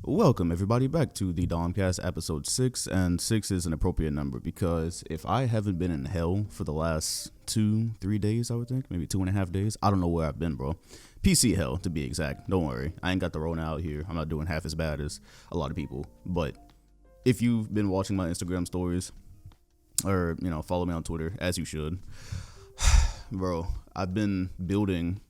Welcome everybody back to the DomCast Ep.6, and 6 is an appropriate number because if I haven't been in hell for the last 2-3 days, I would think, maybe 2.5 days, I don't know where I've been, bro. PC hell, to be exact. Don't worry, I ain't got the Rona out here. I'm not doing half as bad as a lot of people, but if you've been watching my Instagram stories or, follow me on Twitter, as you should, bro, I've been building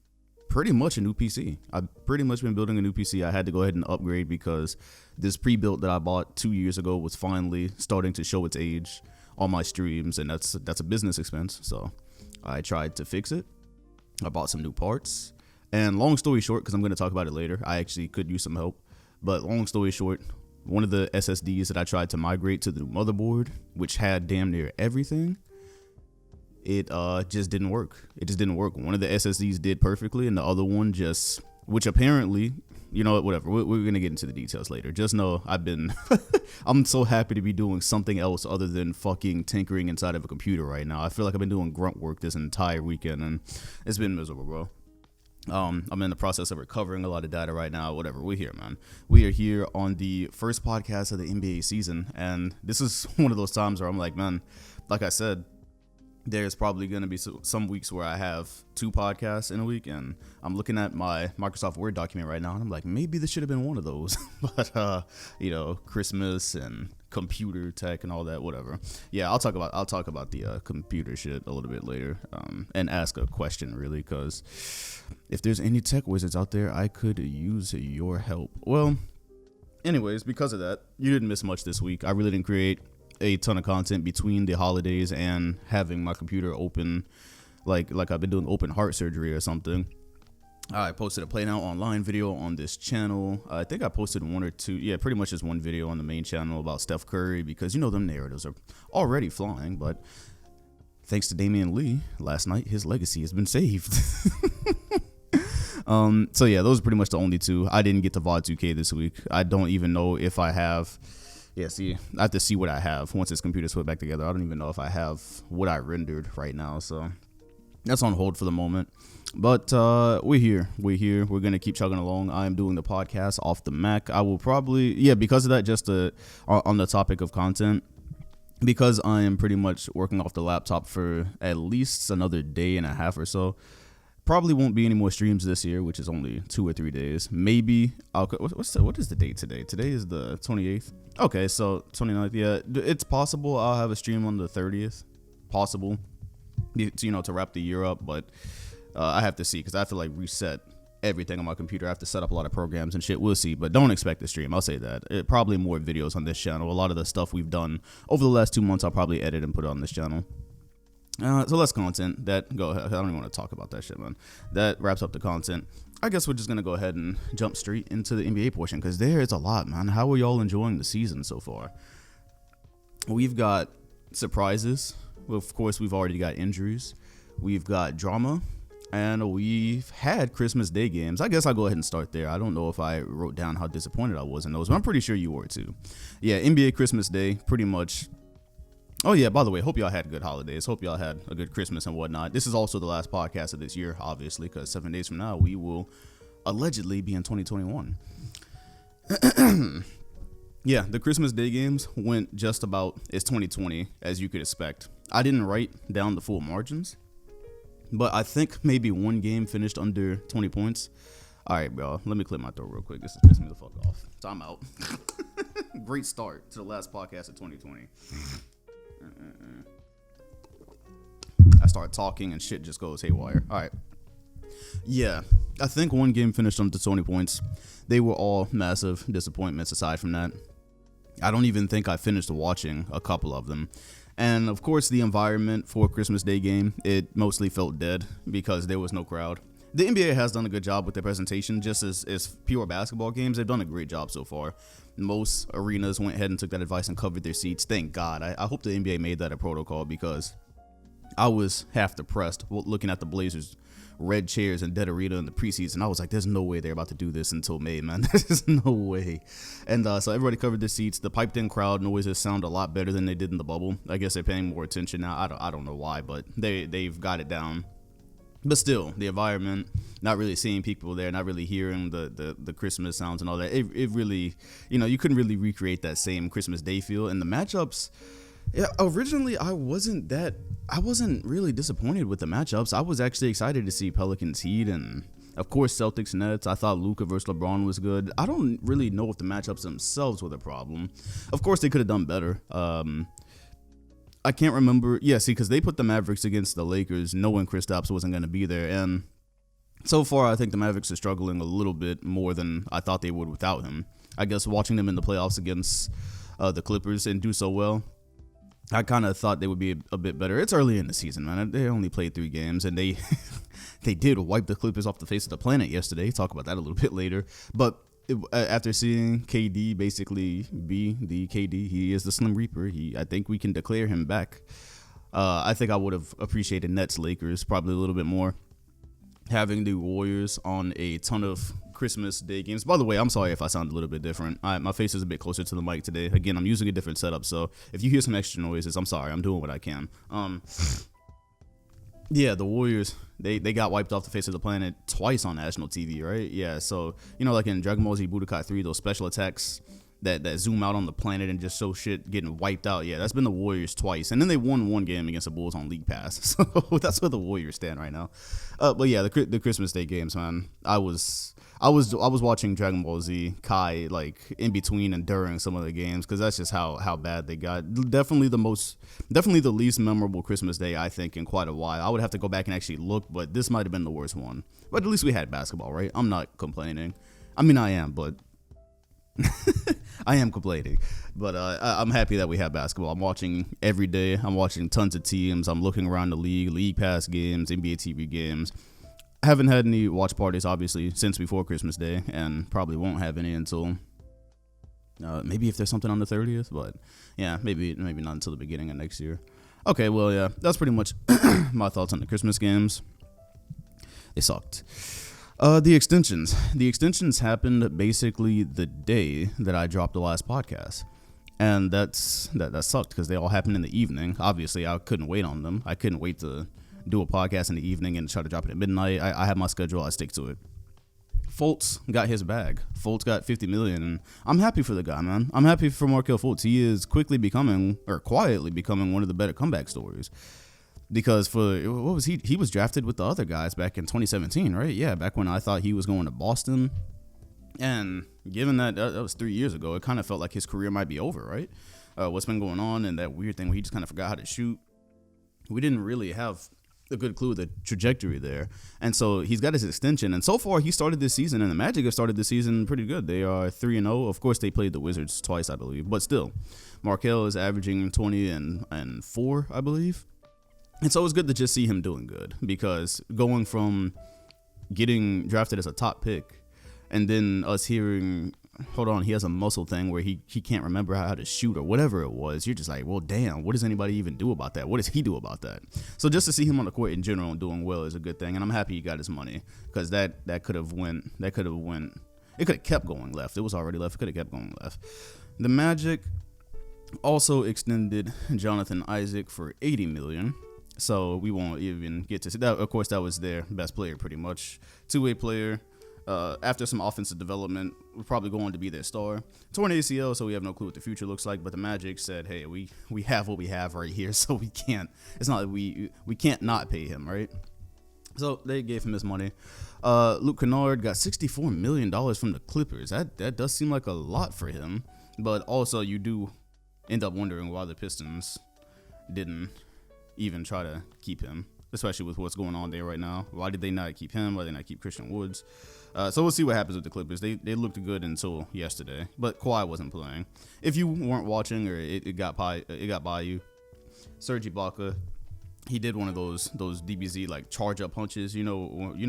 pretty much a new PC. I've pretty much been building a new PC. I had to go ahead and upgrade because this pre-built that I bought 2 years ago was finally starting to show its age on my streams, and that's a business expense. So I tried to fix it. I bought some new parts, and long story short, because I'm going to talk about it later, I actually could use some help. But long story short, one of the SSDs that I tried to migrate to the motherboard, which had damn near everything, it just didn't work. It just didn't work. One of the SSDs did perfectly, and the other one just, which apparently, whatever. We're going to get into the details later. Just know I'm so happy to be doing something else other than fucking tinkering inside of a computer right now. I feel like I've been doing grunt work this entire weekend, and it's been miserable, bro. I'm in the process of recovering a lot of data right now. Whatever, we're here, man. We are here on the first podcast of the NBA season, and this is one of those times where I'm like, man, like I said, there's probably going to be some weeks where I have 2 podcasts in a week, and I'm looking at my Microsoft Word document right now, and I'm like, maybe this should have been one of those. But Christmas and computer tech and all that, whatever. Yeah, I'll talk about the computer shit a little bit later, and ask a question really, because if there's any tech wizards out there, I could use your help. Well, anyways, because of that, you didn't miss much this week. I really didn't create a ton of content between the holidays and having my computer open, like I've been doing open heart surgery or something. I posted a Play Now Online video on this channel. I think I posted 1 or 2, pretty much just one video on the main channel about Steph Curry, because them narratives are already flying, but thanks to Damian Lee last night, his legacy has been saved. So yeah, those are pretty much the only 2. I didn't get to VOD 2K this week. I don't even know if I have. Yeah, see, I have to see what I have once this computer's put back together. I don't even know if I have what I rendered right now, so that's on hold for the moment. But we're here. We're going to keep chugging along. I am doing the podcast off the Mac. I will probably, because of that, just on the topic of content, because I am pretty much working off the laptop for at least another day and a half or so. Probably won't be any more streams this year, which is only 2 or 3 days. Maybe what is the date today? Today is the 28th. Okay, so 29th. Yeah, it's possible I'll have a stream on the 30th. Possible, to wrap the year up. But I have to see, because I have to reset everything on my computer. I have to set up a lot of programs and shit. We'll see, but don't expect the stream. I'll say that. Probably more videos on this channel. A lot of the stuff we've done over the last 2 months, I'll probably edit and put it on this channel. So less content. Go ahead. I don't even want to talk about that shit, man. That wraps up the content. I guess we're just going to go ahead and jump straight into the NBA portion, because there is a lot, man. How are y'all enjoying the season so far? We've got surprises. Well, of course, we've already got injuries. We've got drama. And we've had Christmas Day games. I guess I'll go ahead and start there. I don't know if I wrote down how disappointed I was in those, but I'm pretty sure you were too. Yeah, NBA Christmas Day, pretty much. Oh, yeah, by the way, hope y'all had good holidays. Hope y'all had a good Christmas and whatnot. This is also the last podcast of this year, obviously, because 7 days from now, we will allegedly be in 2021. Yeah, the Christmas Day games went just about as 2020 as you could expect. I didn't write down the full margins, but I think maybe one game finished under 20 points. All right, bro, let me clear my throat real quick. This is pissing me the fuck off. Time out. Great start to the last podcast of 2020. I start talking and shit just goes haywire. All right. Yeah, I think one game finished under 20 points. They were all massive disappointments aside from that. I don't even think I finished watching a couple of them. And of course, the environment for Christmas Day game, it mostly felt dead because there was no crowd. The NBA has done a good job with their presentation. Just as pure basketball games, they've done a great job so far. Most arenas went ahead and took that advice and covered their seats. Thank God. I hope the NBA made that a protocol, because I was half depressed looking at the Blazers' red chairs and dead arena in the preseason. I was like, there's no way they're about to do this until May, man. There's no way. And so everybody covered their seats. The piped-in crowd noises sound a lot better than they did in the bubble. I guess they're paying more attention now. I don't know why, but they've got it down. But still, the environment, not really seeing people there, not really hearing the Christmas sounds and all that, it really, you couldn't really recreate that same Christmas Day feel. And the matchups, yeah, originally I wasn't really disappointed with the matchups. I was actually excited to see Pelicans Heat and, of course, Celtics Nets. I thought Luka versus LeBron was good. I don't really know if the matchups themselves were the problem. Of course, they could have done better. I can't remember. Yeah, see, because they put the Mavericks against the Lakers knowing Kristaps wasn't going to be there. And so far, I think the Mavericks are struggling a little bit more than I thought they would without him. I guess watching them in the playoffs against the Clippers and do so well, I kind of thought they would be a bit better. It's early in the season, man. They only played 3 games, and they they did wipe the Clippers off the face of the planet yesterday. Talk about that a little bit later. But after seeing KD basically be the KD, he is the Slim Reaper. I think we can declare him back. I think I would have appreciated Nets Lakers probably a little bit more. Having the Warriors on a ton of Christmas Day games. By the way, I'm sorry if I sound a little bit different. My face is a bit closer to the mic today. Again, I'm using a different setup, so if you hear some extra noises, I'm sorry. I'm doing what I can. Yeah, the Warriors, they got wiped off the face of the planet twice on national TV, right? Yeah, so, like in Dragon Ball Z Budokai 3, those special attacks that zoom out on the planet and just show shit getting wiped out. Yeah, that's been the Warriors twice. And then they won 1 game against the Bulls on League Pass. So that's where the Warriors stand right now. But yeah, the Christmas Day games, man. I was watching Dragon Ball Z Kai like in between and during some of the games because that's just how bad they got. Definitely the least memorable Christmas Day I think in quite a while. I would have to go back and actually look, but this might have been the worst one. But at least we had basketball, right? I'm not complaining. I mean, I am, but I am complaining. But I'm happy that we have basketball. I'm watching every day. I'm watching tons of teams. I'm looking around the league pass games, NBA TV games. Haven't had any watch parties, obviously, since before Christmas Day, and probably won't have any until maybe if there's something on the 30th, but yeah, maybe not until the beginning of next year. Okay, well, yeah, that's pretty much my thoughts on the Christmas games. They sucked. The extensions happened basically the day that I dropped the last podcast, and that sucked because they all happened in the evening. Obviously, I couldn't wait on them. I couldn't wait to do a podcast in the evening and try to drop it at midnight. I have my schedule. I stick to it. Fultz got his bag. Fultz got $50 million, and I'm happy for the guy, man. I'm happy for Markelle Fultz. He is quietly becoming one of the better comeback stories. Because what was he? He was drafted with the other guys back in 2017, right? Yeah, back when I thought he was going to Boston. And given that was 3 years ago, it kind of felt like his career might be over, right? What's been going on and that weird thing where he just kind of forgot how to shoot. We didn't really have a good clue of the trajectory there. And so he's got his extension. And so far, he started this season, and the Magic have started this season pretty good. They are 3-0. Of course, they played the Wizards twice, I believe. But still, Markelle is averaging 20 and 4, I believe. And so it's good to just see him doing good, because going from getting drafted as a top pick and then us hearing, hold on, he has a muscle thing where he can't remember how to shoot or whatever it was. You're just like, well, damn, what does anybody even do about that? What does he do about that? So just to see him on the court in general and doing well is a good thing. And I'm happy he got his money, because it could have kept going left. It was already left. It could have kept going left. The Magic also extended Jonathan Isaac for $80 million. So we won't even get to see that. Of course, that was their best player, pretty much. Two-way player. After some offensive development, we're probably going to be their star. Torn ACL, so we have no clue what the future looks like. But the Magic said, hey, we have what we have right here, so we can't. It's not like we can't not pay him, right? So they gave him his money. Luke Kennard got $64 million from the Clippers. That does seem like a lot for him. But also, you do end up wondering why the Pistons didn't even try to keep him, especially with what's going on there right now. Why did they not keep him? Why did they not keep Christian Woods? So we'll see what happens with the Clippers. They looked good until yesterday, but Kawhi wasn't playing. If you weren't watching, or it got by you, Serge Ibaka, he did one of those DBZ like charge up punches. You know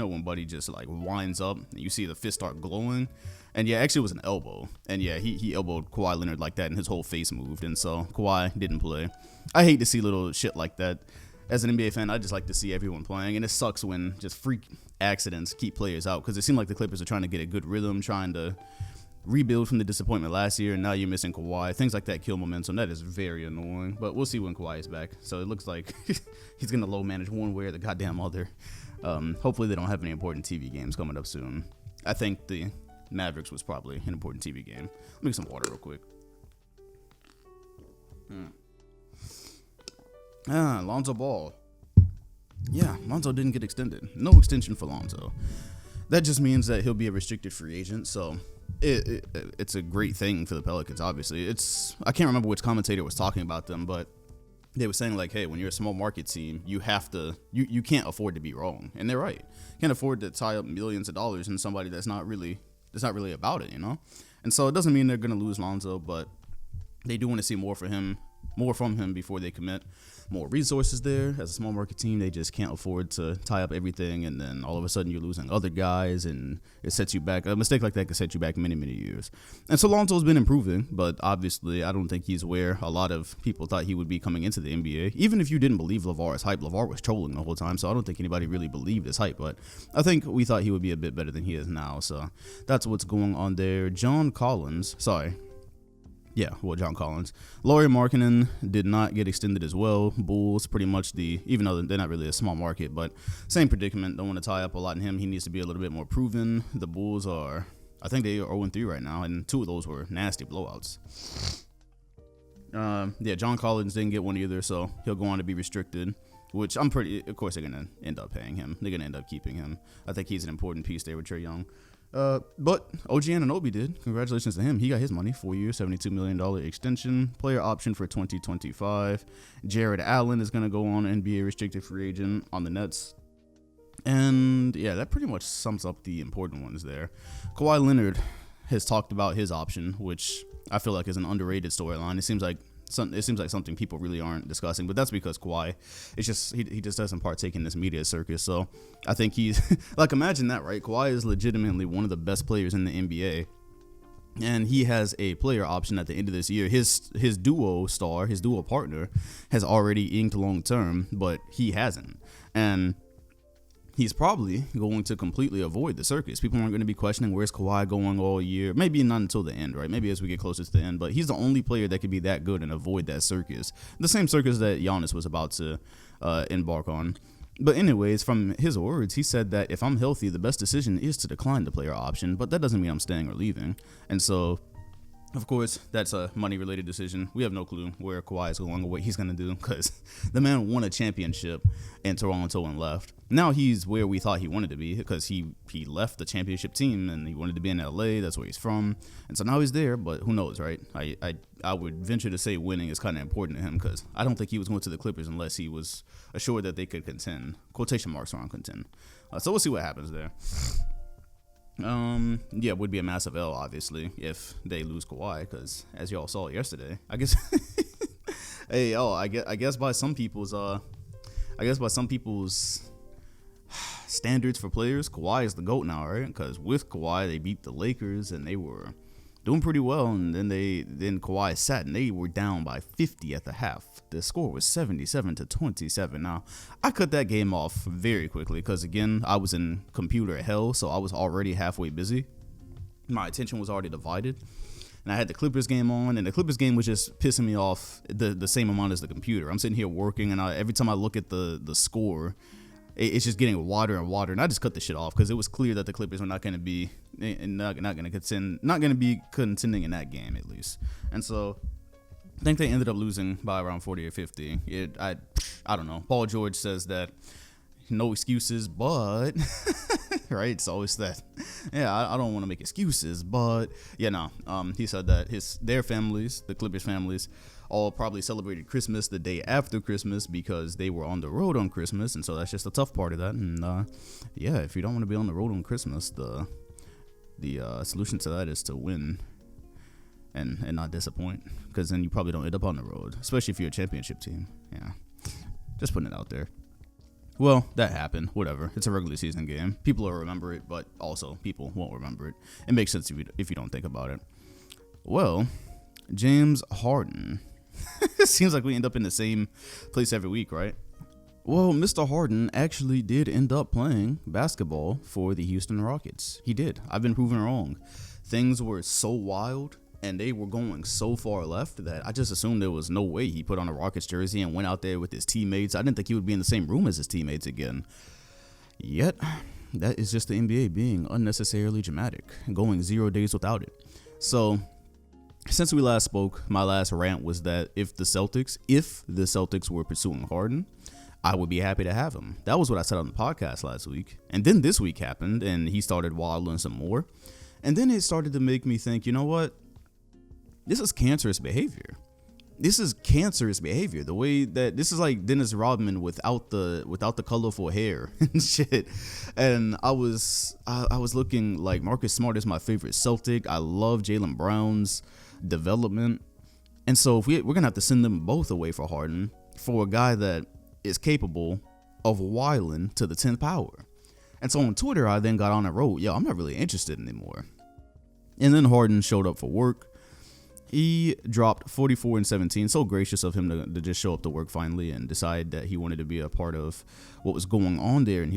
when Buddy just like winds up and you see the fist start glowing. And yeah, actually it was an elbow. And yeah, he elbowed Kawhi Leonard like that, and his whole face moved. And so Kawhi didn't play. I hate to see little shit like that. As an NBA fan, I just like to see everyone playing. And it sucks when just freak accidents keep players out, because it seemed like the Clippers are trying to get a good rhythm, trying to rebuild from the disappointment last year, and now you're missing Kawhi. Things like that kill momentum. That is very annoying. But we'll see when Kawhi is back. So it looks like he's going to low manage one way or the goddamn other. Hopefully they don't have any important TV games coming up soon. I think the Mavericks was probably an important TV game. Let me get some water real quick. Lonzo Ball. Yeah, Lonzo didn't get extended. No extension for Lonzo. That just means that he'll be a restricted free agent, so it's a great thing for the Pelicans, obviously. I can't remember which commentator was talking about them, but they were saying, like, hey, when you're a small market team, you can't afford to be wrong. And they're right. You can't afford to tie up millions of dollars in somebody that's not really about it, you know? And so it doesn't mean they're going to lose Lonzo, but they do want to see more from him before they commit. More resources there. As a small market team, they just can't afford to tie up everything, and then all of a sudden you're losing other guys, and it sets you back. A mistake like that could set you back many, many years. And so Lonzo's been improving, but obviously I don't think he's where a lot of people thought he would be coming into the NBA. Even if you didn't believe LeVar's hype, LeVar was trolling the whole time, so I don't think anybody really believed his hype, but I think we thought he would be a bit better than he is now, so that's what's going on there. John Collins. Lauri Markkanen did not get extended as well. Bulls, pretty much even though they're not really a small market, but same predicament. Don't want to tie up a lot in him. He needs to be a little bit more proven. The Bulls I think they are 0-3 right now, and 2 of those were nasty blowouts. John Collins didn't get one either, so he'll go on to be restricted, which of course they're going to end up paying him. They're going to end up keeping him. I think he's an important piece there with Trae Young. But OG Anunoby did. Congratulations to him. He got his money. 4 years, $72 million extension. Player option for 2025. Jared Allen is going to go on NBA restricted free agent on the Nets. And yeah, that pretty much sums up the important ones there. Kawhi Leonard has talked about his option, which I feel like is an underrated storyline. It seems like something people really aren't discussing, but that's because Kawhi, he just doesn't partake in this media circus. So I think he's like, imagine that, right? Kawhi is legitimately one of the best players in the NBA, and he has a player option at the end of this year. His duo partner has already inked long term, but he hasn't, and he's probably going to completely avoid the circus. People aren't going to be questioning where's Kawhi going all year. Maybe not until the end, right? Maybe as we get closer to the end. But he's the only player that could be that good and avoid that circus. The same circus that Giannis was about to embark on. But anyways, from his words, he said that if I'm healthy, the best decision is to decline the player option. But that doesn't mean I'm staying or leaving. And so, of course, that's a money-related decision. We have no clue where Kawhi is going or what he's going to do, because the man won a championship in Toronto and left. Now he's where we thought he wanted to be, because he left the championship team and he wanted to be in LA. That's where he's from. And so now he's there, but who knows, right? I would venture to say winning is kind of important to him, because I don't think he was going to the Clippers unless he was assured that they could contend. Quotation marks around contend. So we'll see what happens there. It would be a massive L, obviously, if they lose Kawhi, because as y'all saw yesterday, I guess I guess by some people's standards for players, Kawhi is the GOAT now, right? Because with Kawhi, they beat the Lakers and they were doing pretty well, and then Kawhi sat and they were down by 50 at the half. The score was 77-27. Now, I cut that game off very quickly because, again, I was in computer hell, so I was already halfway busy. My attention was already divided, and I had the Clippers game on, and the Clippers game was just pissing me off the same amount as the computer. I'm sitting here working, and every time I look at the score, it's just getting wider and wider, and I just cut the shit off because it was clear that the Clippers were not going to be contending in that game, at least. And so I think they ended up losing by around 40 or 50. I don't know. Paul George says that no excuses, but right, it's always that. Yeah, I don't want to make excuses, but yeah, no. He said that their families, the Clippers families, all probably celebrated Christmas the day after Christmas because they were on the road on Christmas, and so that's just a tough part of that. And if you don't want to be on the road on Christmas, the solution to that is to win and not disappoint, because then you probably don't end up on the road, especially if you're a championship team. Yeah, just putting it out there. Well, that happened. Whatever. It's a regular season game. People will remember it, but also people won't remember it. It makes sense if you don't think about it. Well, James Harden. It seems like we end up in the same place every week, right? Well, Mr. Harden actually did end up playing basketball for the Houston Rockets. He did. I've been proven wrong. Things were so wild and they were going so far left that I just assumed there was no way he put on a Rockets jersey and went out there with his teammates. I didn't think he would be in the same room as his teammates again. Yet, that is just the NBA being unnecessarily dramatic, going 0 days without it. So, since we last spoke, my last rant was that if the Celtics were pursuing Harden, I would be happy to have him. That was what I said on the podcast last week. And then this week happened, and he started wilding some more. And then it started to make me think, you know what? This is cancerous behavior. The way that this is like Dennis Rodman without the colorful hair and shit. And I was looking like Marcus Smart is my favorite Celtic. I love Jaylen Brown's development. And so if we're going to have to send them both away for Harden, for a guy that is capable of wilding to the 10th power. And so on Twitter, I then got on and wrote, I'm not really interested anymore. And then Harden showed up for work. He dropped 44 and 17. So gracious of him to just show up to work finally and decide that he wanted to be a part of what was going on there. And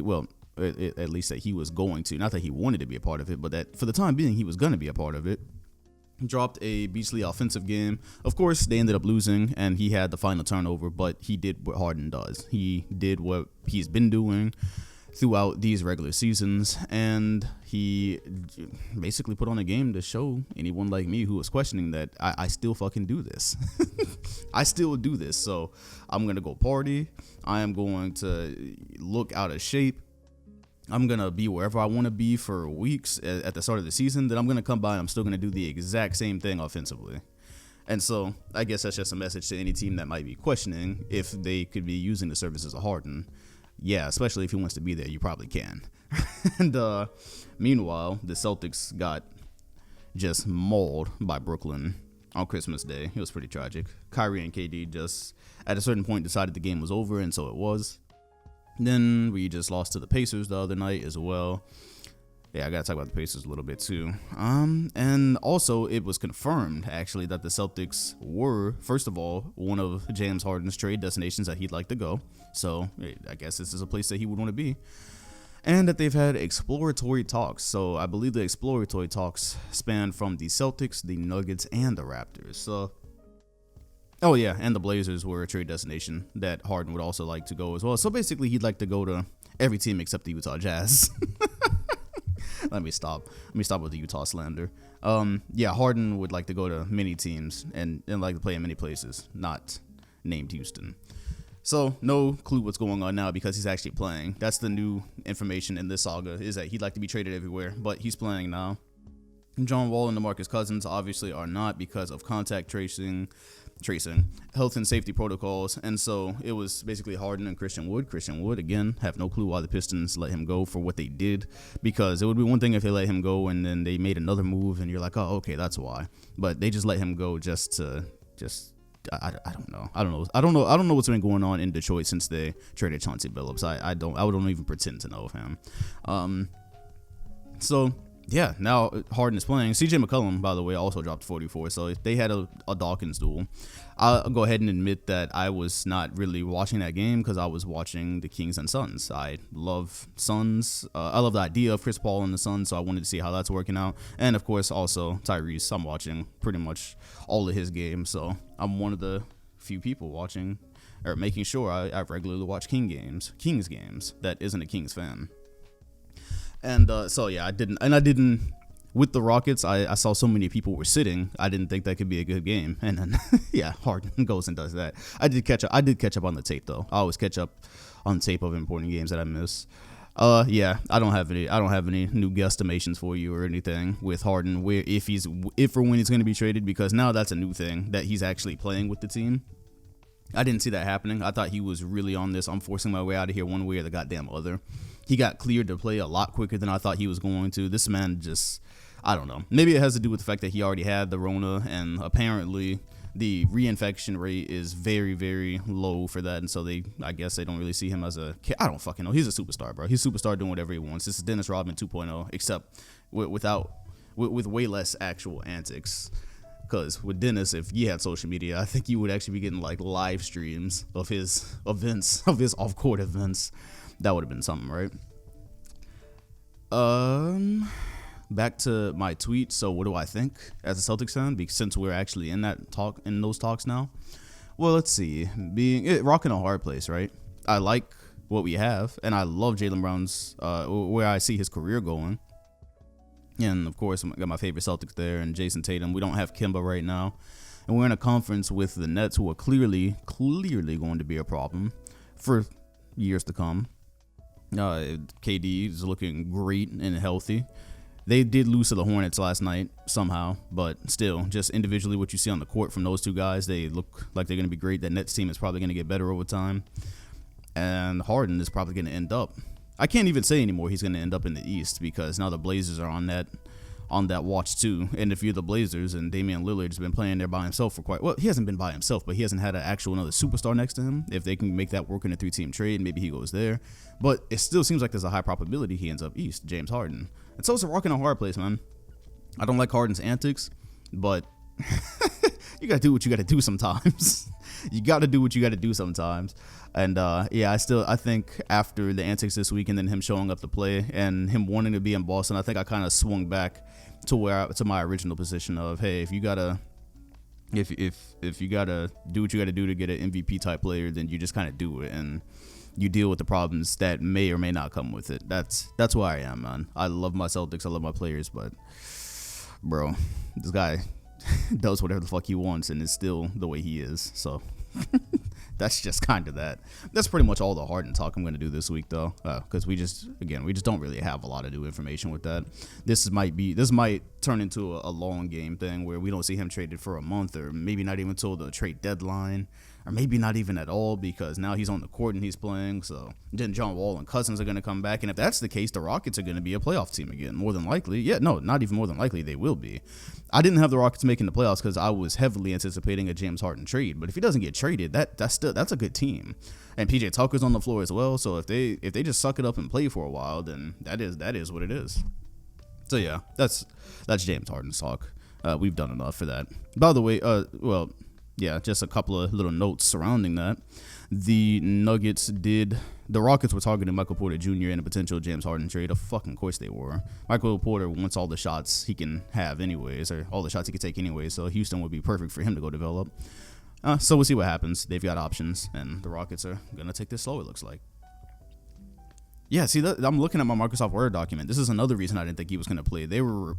at least that he was going to. Not that he wanted to be a part of it, but that for the time being, he was going to be a part of it. Dropped a beastly offensive game. Of course, they ended up losing, and he had the final turnover, but he did what Harden does. He did what he's been doing throughout these regular seasons, and he basically put on a game to show anyone like me who was questioning that I still fucking do this. I still do this, so I'm going to go party. I am going to look out of shape. I'm going to be wherever I want to be for weeks at the start of the season. Then I'm going to come by and I'm still going to do the exact same thing offensively. And so I guess that's just a message to any team that might be questioning if they could be using the services of Harden. Yeah, especially if he wants to be there, you probably can. And meanwhile, the Celtics got just mauled by Brooklyn on Christmas Day. It was pretty tragic. Kyrie and KD just at a certain point decided the game was over, and so it was. Then we just lost to the Pacers the other night as well. Yeah, I gotta talk about the Pacers a little bit too. And also it was confirmed actually that the Celtics were, first of all, one of James Harden's trade destinations that he'd like to go. So I guess this is a place that he would want to be. And that they've had exploratory talks. So I believe the exploratory talks span from the Celtics, the Nuggets, and the Raptors. So, oh yeah, and the Blazers were a trade destination that Harden would also like to go as well. So basically he'd like to go to every team except the Utah Jazz. Let me stop with the Utah slander. Yeah, Harden would like to go to many teams and like to play in many places, not named Houston. So no clue what's going on now because he's actually playing. That's the new information in this saga, is that he'd like to be traded everywhere, but he's playing now. John Wall and DeMarcus Cousins obviously are not because of contact tracing, health and safety protocols, and so it was basically Harden and Christian Wood. Christian Wood, again, have no clue why the Pistons let him go for what they did, because it would be one thing if they let him go and then they made another move and you're like, oh, okay, that's why. But they just let him go I don't know what's been going on in Detroit since they traded Chauncey Billups. I don't even pretend to know of him. So yeah, now Harden is playing. CJ McCollum, by the way, also dropped 44. So if they had a Dawkins duel, I'll go ahead and admit that I was not really watching that game because I was watching the Kings and Suns. I love Suns. I love the idea of Chris Paul and the Suns, so I wanted to see how that's working out. And of course, also Tyrese. I'm watching pretty much all of his games, so I'm one of the few people watching or making sure I regularly watch Kings games that isn't a Kings fan. And so yeah, I didn't with the Rockets. I saw so many people were sitting. I didn't think that could be a good game. And then yeah, Harden goes and does that. I did catch up on the tape though. I always catch up on tape of important games that I miss. Yeah, I don't have any new guesstimations for you or anything with Harden, where if or when he's going to be traded, because now that's a new thing that he's actually playing with the team. I didn't see that happening. I thought he was really on this, I'm forcing my way out of here one way or the goddamn other. He got cleared to play a lot quicker than I thought he was going to. This man just, I don't know. Maybe it has to do with the fact that he already had the Rona, and apparently the reinfection rate is very, very low for that. And so I guess they don't really see him as I don't fucking know. He's a superstar, bro. He's a superstar doing whatever he wants. This is Dennis Rodman 2.0, except with way less actual antics. Because with Dennis, if he had social media, I think you would actually be getting like live streams of his events, of his off-court events. That would have been something, right? Back to my tweet. So what do I think as a Celtics fan? Since we're actually in those talks now. Well, let's see. Rocking a hard place, right? I like what we have, and I love Jaylen Brown's where I see his career going. And of course, I got my favorite Celtics there, and Jason Tatum. We don't have Kemba right now, and we're in a conference with the Nets, who are clearly going to be a problem for years to come. KD is looking great and healthy. They did lose to the Hornets last night somehow, but still, just individually what you see on the court from those two guys, they look like they're going to be great. That Nets team is probably going to get better over time. And Harden is probably going to end up, I can't even say anymore he's going to end up in the East, because now the Blazers are on that watch too. And if you're the Blazers and Damian Lillard's been playing there by himself for he hasn't been by himself, but he hasn't had an actual another superstar next to him. If they can make that work in a 3-team trade, maybe he goes there. But it still seems like there's a high probability he ends up East, James Harden. And so it's a rock and a hard place, man. I don't like Harden's antics, but you got to do what you got to do sometimes. You got to do what you got to do sometimes. And I think after the antics this week and then him showing up to play and him wanting to be in Boston, I think I kind of swung back to my original position of, hey, if you gotta do what you gotta do to get an MVP type player, then you just kind of do it and you deal with the problems that may or may not come with it. That's where I am, man. I love my Celtics, I love my players, but bro, this guy does whatever the fuck he wants and is still the way he is. So that's just kind of that. That's pretty much all the Harden talk I'm going to do this week, though, because we just don't really have a lot of new information with that. This might turn into a long game thing where we don't see him traded for a month, or maybe not even until the trade deadline, or maybe not even at all, because now he's on the court and he's playing. So then John Wall and Cousins are going to come back, and if that's the case, the Rockets are going to be a playoff team again, more than likely. Yeah, no, not even more than likely, they will be. I didn't have the Rockets making the playoffs because I was heavily anticipating a James Harden trade, but if he doesn't get traded, that's a good team. And PJ Tucker's on the floor as well, so if they just suck it up and play for a while, then that is what it is. So yeah, that's James Harden's talk. We've done enough for that. By the way, just a couple of little notes surrounding that. The Rockets were targeting Michael Porter Jr. in a potential James Harden trade. Of fucking course they were. Michael Porter wants all the shots he can have anyways, or all the shots he can take anyways, so Houston would be perfect for him to go develop. So we'll see what happens. They've got options, and the Rockets are going to take this slow, it looks like. Yeah, see, I'm looking at my Microsoft Word document. This is another reason I didn't think he was going to play. There were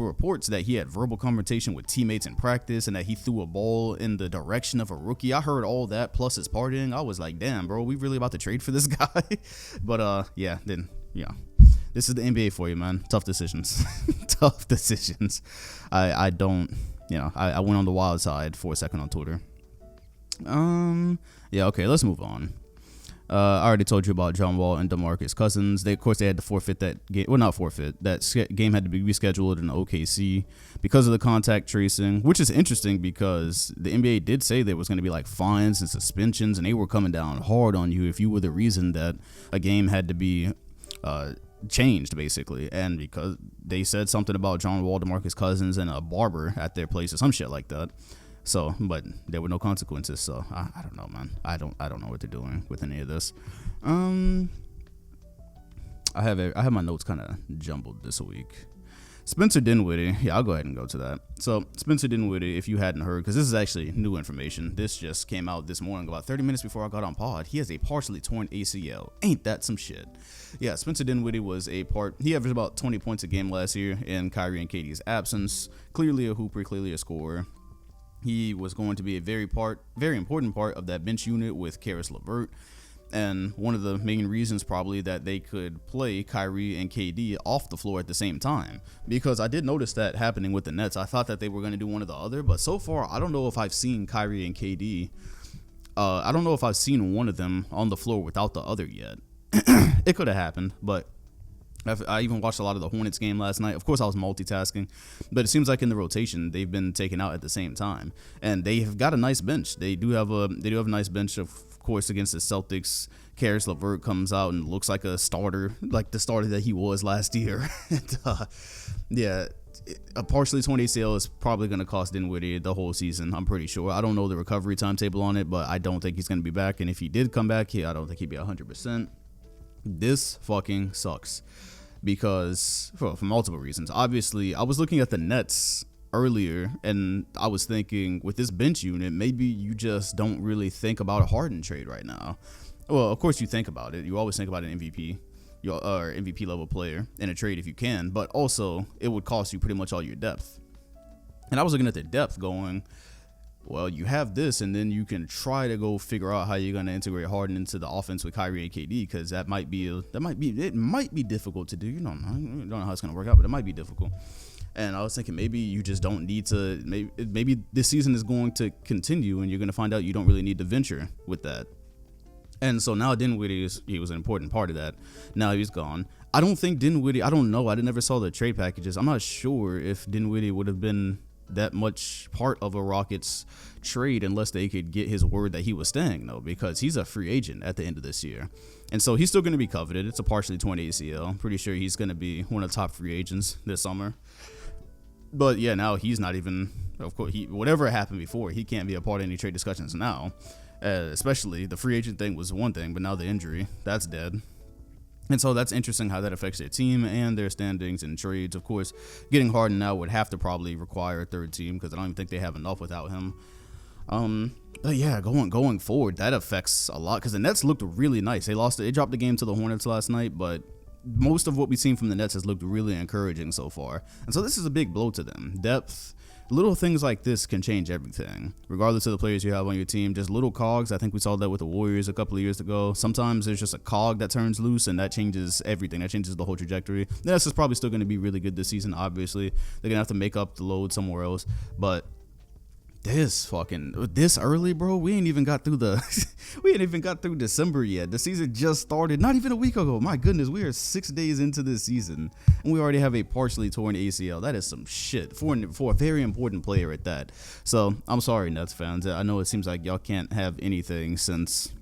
reports that he had verbal confrontation with teammates in practice and that he threw a ball in the direction of a rookie. I heard all that, plus his partying. I was like, damn, bro, we really about to trade for this guy? But, this is the NBA for you, man. Tough decisions. Tough decisions. I went on the wild side for a second on Twitter. Okay, let's move on. I already told you about John Wall and Demarcus Cousins. They had to forfeit that game. Well, not forfeit. That game had to be rescheduled in OKC because of the contact tracing, which is interesting because the NBA did say there was going to be like fines and suspensions, and they were coming down hard on you if you were the reason that a game had to be changed, basically. And because they said something about John Wall, Demarcus Cousins, and a barber at their place or some shit like that. So, but there were no consequences. So I don't know, man. I don't know what they're doing with any of this. I have my notes kind of jumbled this week. Spencer Dinwiddie. Yeah, I'll go ahead and go to that. So Spencer Dinwiddie, if you hadn't heard, because this is actually new information. This just came out this morning about 30 minutes before I got on pod. He has a partially torn ACL. Ain't that some shit? Yeah, Spencer Dinwiddie was he averaged about 20 points a game last year in Kyrie and KD's absence. Clearly a hooper, clearly a scorer. He was going to be a very important part of that bench unit with Karis LeVert, and one of the main reasons probably that they could play Kyrie and KD off the floor at the same time, because I did notice that happening with the Nets. I thought that they were going to do one or the other, but so far I don't know if I've seen Kyrie and KD. I don't know if I've seen one of them on the floor without the other yet. It could have happened, but I even watched a lot of the Hornets game last night. Of course, I was multitasking, but it seems like in the rotation they've been taken out at the same time, and they have got a nice bench. They do have a nice bench, of course, against the Celtics. Karis LeVert comes out and looks like a starter, like the starter that he was last year. And, a partially torn ACL is probably going to cost Dinwiddie the whole season, I'm pretty sure. I don't know the recovery timetable on it, but I don't think he's going to be back. And if he did come back, I don't think he'd be 100%. This fucking sucks. Because for multiple reasons. Obviously, I was looking at the Nets earlier, and I was thinking with this bench unit, maybe you just don't really think about a Harden trade right now. well, of course you think about it. You always think about an MVP, or MVP level player in a trade if you can, but also it would cost you pretty much all your depth. And I was looking at the depth going, well, you have this, and then you can try to go figure out how you're going to integrate Harden into the offense with Kyrie and KD, because it might be difficult to do. You don't know how it's going to work out, but it might be difficult. And I was thinking maybe you just don't need to. Maybe this season is going to continue, and you're going to find out you don't really need to venture with that. And so now Dinwiddie he was an important part of that. Now he's gone. I don't think Dinwiddie. I don't know. I never saw the trade packages. I'm not sure if Dinwiddie would have been that much part of a Rockets trade unless they could get his word that he was staying, though, because he's a free agent at the end of this year. And so he's still going to be coveted. It's a partially torn ACL. I'm pretty sure he's going to be one of the top free agents this summer. But yeah, now he's not even, of course, whatever happened before, he can't be a part of any trade discussions now. Especially the free agent thing was one thing, but now the injury, that's dead. And so that's interesting how that affects their team and their standings and trades. Of course, getting Harden now would have to probably require a third team because I don't even think they have enough without him. But yeah, going forward, that affects a lot because the Nets looked really nice. They dropped the game to the Hornets last night, but most of what we've seen from the Nets has looked really encouraging so far. And so this is a big blow to them. Depth. Little things like this can change everything, regardless of the players you have on your team. Just little cogs. I think we saw that with the Warriors a couple of years ago. Sometimes there's just a cog that turns loose, and that changes everything. That changes the whole trajectory. This is probably still going to be really good this season, obviously. They're going to have to make up the load somewhere else. But this early, bro, we ain't even got through December yet. The season just started not even a week ago. My goodness, we are 6 days into this season and we already have a partially torn ACL. That is some shit for a very important player at that. So I'm sorry, Nets fans. I know it seems like y'all can't have anything since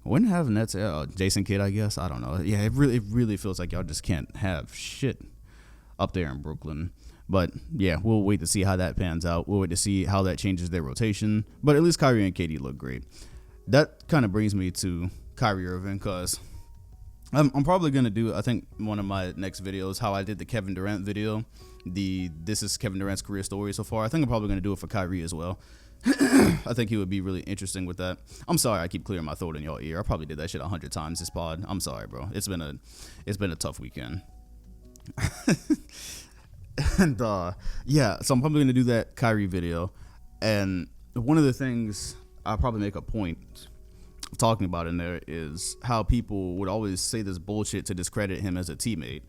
when have Nets Jason Kidd, I guess. I don't know. Yeah, it really feels like y'all just can't have shit up there in Brooklyn. But yeah, we'll wait to see how that pans out. We'll wait to see how that changes their rotation. But at least Kyrie and KD look great. That kind of brings me to Kyrie Irving because I'm probably going to do, I think, one of my next videos, how I did the Kevin Durant video. This is Kevin Durant's career story so far. I think I'm probably going to do it for Kyrie as well. I think he would be really interesting with that. I'm sorry I keep clearing my throat in your ear. I probably did that shit 100 times this pod. I'm sorry, bro. It's been a tough weekend. And yeah, so I'm probably going to do that Kyrie video. And one of the things I'll probably make a point of talking about in there is how people would always say this bullshit to discredit him as a teammate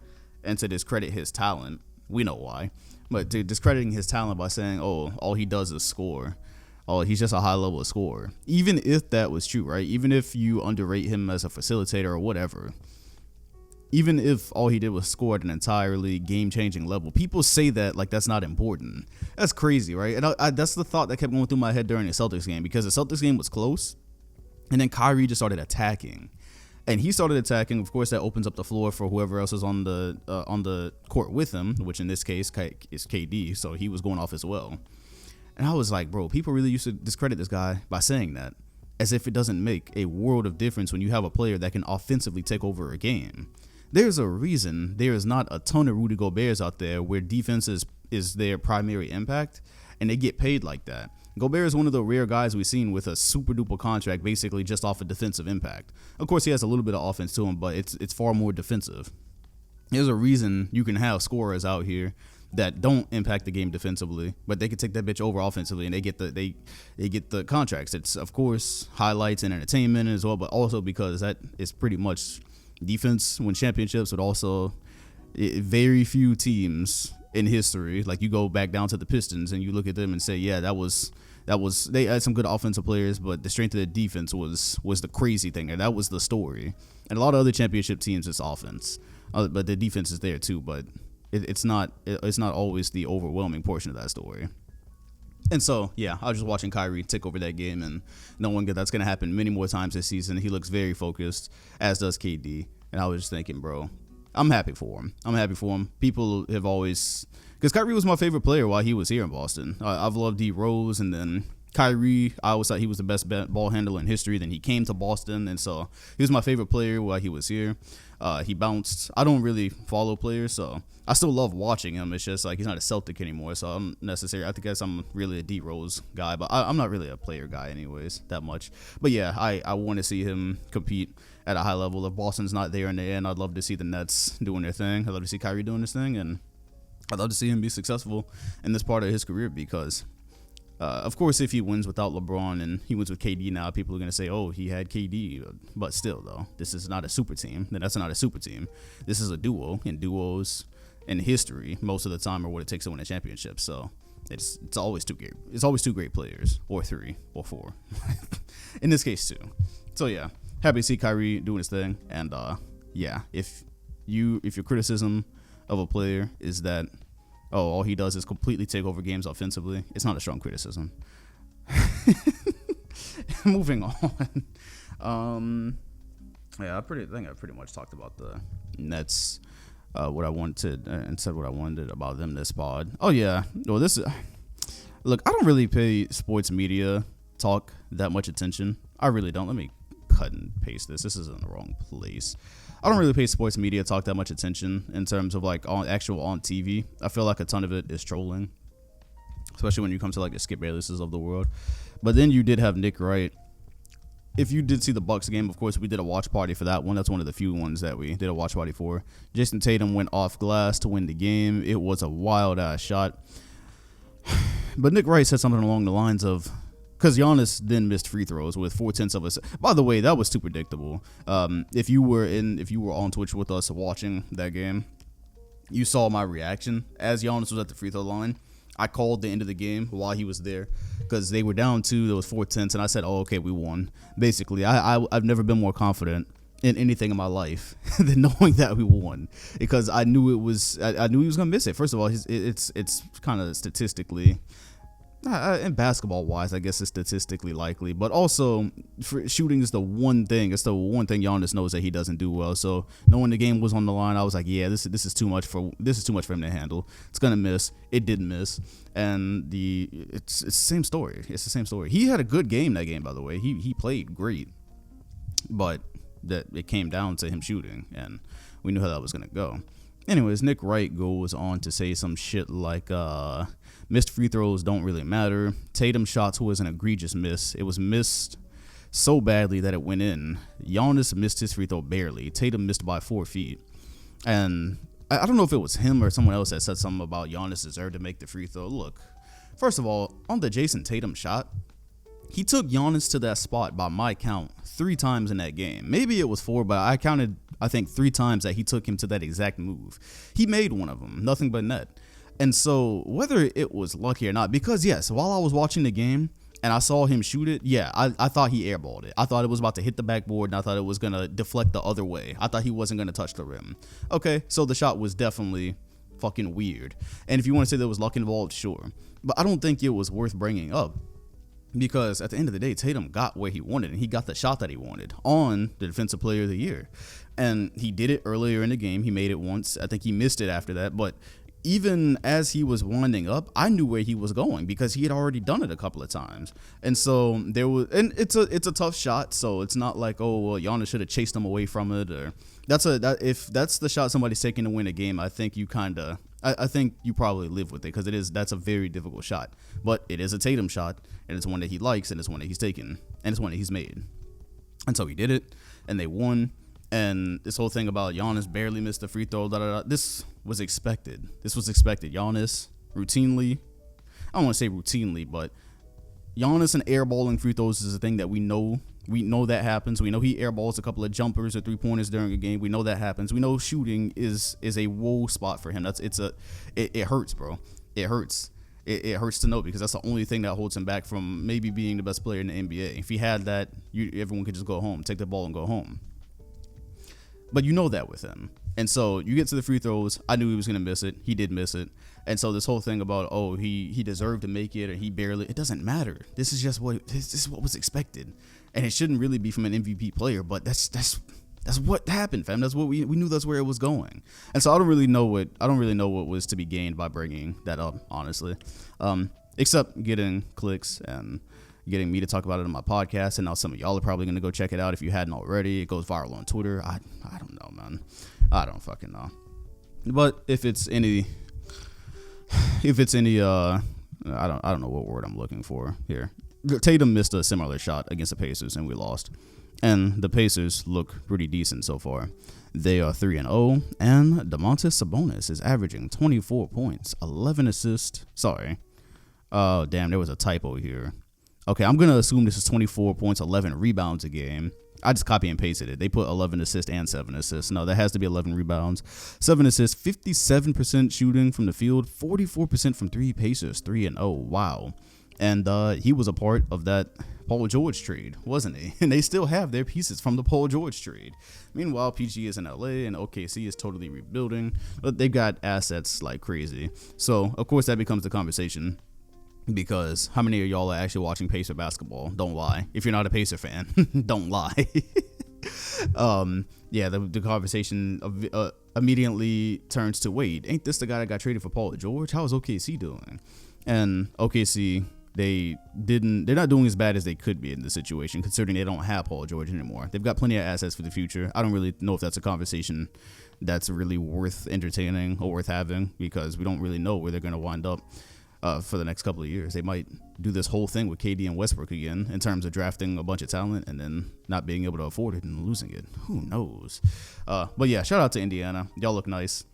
and to discredit his talent. We know why. But to discrediting his talent by saying, oh, all he does is score. Oh, he's just a high-level scorer. Even if that was true, right? Even if you underrate him as a facilitator or whatever. Even if all he did was score at an entirely game-changing level, people say that like that's not important. That's crazy, right? And that's the thought that kept going through my head during the Celtics game because the Celtics game was close, and then Kyrie just started attacking, and he started attacking. Of course, that opens up the floor for whoever else is on the court with him, which in this case is KD. So he was going off as well, and I was like, bro, people really used to discredit this guy by saying that, as if it doesn't make a world of difference when you have a player that can offensively take over a game. There's a reason there is not a ton of Rudy Goberts out there where defense is their primary impact, and they get paid like that. Gobert is one of the rare guys we've seen with a super duper contract basically just off of defensive impact. Of course, he has a little bit of offense to him, but it's far more defensive. There's a reason you can have scorers out here that don't impact the game defensively, but they can take that bitch over offensively, and they get the contracts. It's, of course, highlights and entertainment as well, but also because that is pretty much defense win championships, but also very few teams in history. Like you go back down to the Pistons and you look at them and say, yeah, that was they had some good offensive players, but the strength of the defense was the crazy thing, and that was the story. And a lot of other championship teams, it's offense, but the defense is there too. But it's not always the overwhelming portion of that story. And so, yeah, I was just watching Kyrie take over that game, and knowing that that's going to happen many more times this season. He looks very focused, as does KD. And I was just thinking, bro, I'm happy for him. People have always, because Kyrie was my favorite player while he was here in Boston. I've loved D Rose, and then Kyrie, I always thought he was the best ball handler in history. Then he came to Boston, and so he was my favorite player while he was here. He bounced. I don't really follow players, so I still love watching him. It's just like he's not a Celtic anymore, so I'm necessary. I guess I'm really a D Rose guy, but I'm not really a player guy anyways that much. But yeah, I want to see him compete at a high level. If Boston's not there in the end, I'd love to see the Nets doing their thing. I'd love to see Kyrie doing his thing, and I'd love to see him be successful in this part of his career because, of course, if he wins without LeBron and he wins with KD now, people are going to say, oh, he had KD. But still, though, this is not a super team. That's not a super team. This is a duo, and duos in history most of the time are what it takes to win a championship. So it's always two great players, or three, or four. In this case, two. So yeah, happy to see Kyrie doing his thing. And yeah, if your criticism of a player is that, oh, all he does is completely take over games offensively, it's not a strong criticism. Moving on. Yeah, I think I pretty much talked about the Nets, what I wanted, and said what I wanted about them this pod. Oh yeah, well look, I don't really pay sports media talk that much attention. I really don't. Let me cut and paste this. This is in the wrong place. I don't really pay sports media talk that much attention in terms of like on TV. I feel like a ton of it is trolling, especially when you come to like the Skip Baylesses of the world. But then you did have Nick Wright. If you did see the Bucks game, of course, we did a watch party for that one. That's one of the few ones that we did a watch party for. Jason Tatum went off glass to win the game. It was a wild ass shot. But Nick Wright said something along the lines of, because Giannis then missed free throws with 0.4 of a second. By the way, that was too predictable. If you were on Twitch with us watching that game, you saw my reaction as Giannis was at the free throw line. I called the end of the game while he was there because they were down 2. There was 0.4, and I said, "Oh, okay, we won." Basically, I've never been more confident in anything in my life than knowing that we won, because I knew I knew he was gonna miss it. First of all, it's kind of statistically. And basketball wise, I guess it's statistically likely, but also for shooting is the one thing. It's the one thing Giannis knows that he doesn't do well. So knowing the game was on the line, I was like, yeah, this is too much for him to handle. It's gonna miss. It didn't miss, and it's the same story. It's the same story. He had a good game that game, by the way. He played great, but that it came down to him shooting, and we knew how that was gonna go. Anyways, Nick Wright goes on to say some shit like, missed free throws don't really matter. Tatum shots was an egregious miss. It was missed so badly that it went in. Giannis missed his free throw barely. Tatum missed by 4 feet. And I don't know if it was him or someone else that said something about Giannis deserved to make the free throw. Look, first of all, on the Jason Tatum shot, he took Giannis to that spot by my count 3 times in that game. Maybe it was 4, but I counted, I think, 3 times that he took him to that exact move. He made one of them, nothing but net. And so whether it was lucky or not, because yes, while I was watching the game and I saw him shoot it, yeah, I thought he airballed it. I thought it was about to hit the backboard, and I thought it was going to deflect the other way. I thought he wasn't going to touch the rim. Okay, so the shot was definitely fucking weird. And if you want to say there was luck involved, sure. But I don't think it was worth bringing up. Because at the end of the day, Tatum got where he wanted, and he got the shot that he wanted on the Defensive Player of the Year. And he did it earlier in the game. He made it once. I think he missed it after that. But even as he was winding up, I knew where he was going because he had already done it a couple of times. And so it's a tough shot. So it's not like, oh, well, Giannis should have chased him away from it. Or if that's the shot somebody's taking to win a game, I think you I think you probably live with it, because that's a very difficult shot. But it is a Tatum shot, and it's one that he likes, and it's one that he's taken, and it's one that he's made. And so he did it, and they won. And this whole thing about Giannis barely missed the free throw, this was expected. Giannis routinely, I don't want to say routinely, but Giannis and airballing free throws is a thing that we know. We know that happens. We know he airballs a couple of jumpers or 3-pointers during a game. We know that happens. We know shooting is a woe spot for him. It hurts, bro. It hurts. It hurts to know, because that's the only thing that holds him back from maybe being the best player in the NBA. If he had that, everyone could just go home, take the ball and go home. But you know that with him. And so you get to the free throws. I knew he was going to miss it. He did miss it. And so this whole thing about, oh, he deserved to make it, or he barely, it doesn't matter. This is what was expected. And it shouldn't really be from an MVP player, but that's what happened, fam. That's what we knew. That's where it was going. And so I don't really know what was to be gained by bringing that up, honestly. except getting clicks and getting me to talk about it on my podcast. And now some of y'all are probably going to go check it out if you hadn't already. It goes viral on Twitter. I don't know, man. I don't fucking know. But if it's any, I don't know what word I'm looking for here. Tatum missed a similar shot against the Pacers and we lost. And the Pacers look pretty decent so far. They are 3-0, and Domantas Sabonis is averaging 24 points, 11 assists. Sorry. Oh, damn, there was a typo here. Okay, I'm going to assume this is 24 points, 11 rebounds a game. I just copy and pasted it. They put 11 assists and 7 assists. No, that has to be 11 rebounds. 7 assists, 57% shooting from the field, 44% from three. Pacers, 3-0. Wow. And he was a part of that Paul George trade, wasn't he? And they still have their pieces from the Paul George trade. Meanwhile, PG is in LA and OKC is totally rebuilding, but they've got assets like crazy. So, of course, that becomes the conversation. Because how many of y'all are actually watching Pacer basketball? Don't lie. If you're not a Pacer fan, don't lie. Yeah, the conversation immediately turns to, wait, ain't this the guy that got traded for Paul George? How is OKC doing? And OKC, they're not doing as bad as they could be in this situation, considering they don't have Paul George anymore. They've got plenty of assets for the future. I don't really know if that's a conversation that's really worth entertaining or worth having, because we don't really know where they're going to wind up. For the next couple of years. They might do this whole thing with KD and Westbrook again in terms of drafting a bunch of talent and then not being able to afford it and losing it. Who knows? But yeah, shout out to Indiana. Y'all look nice.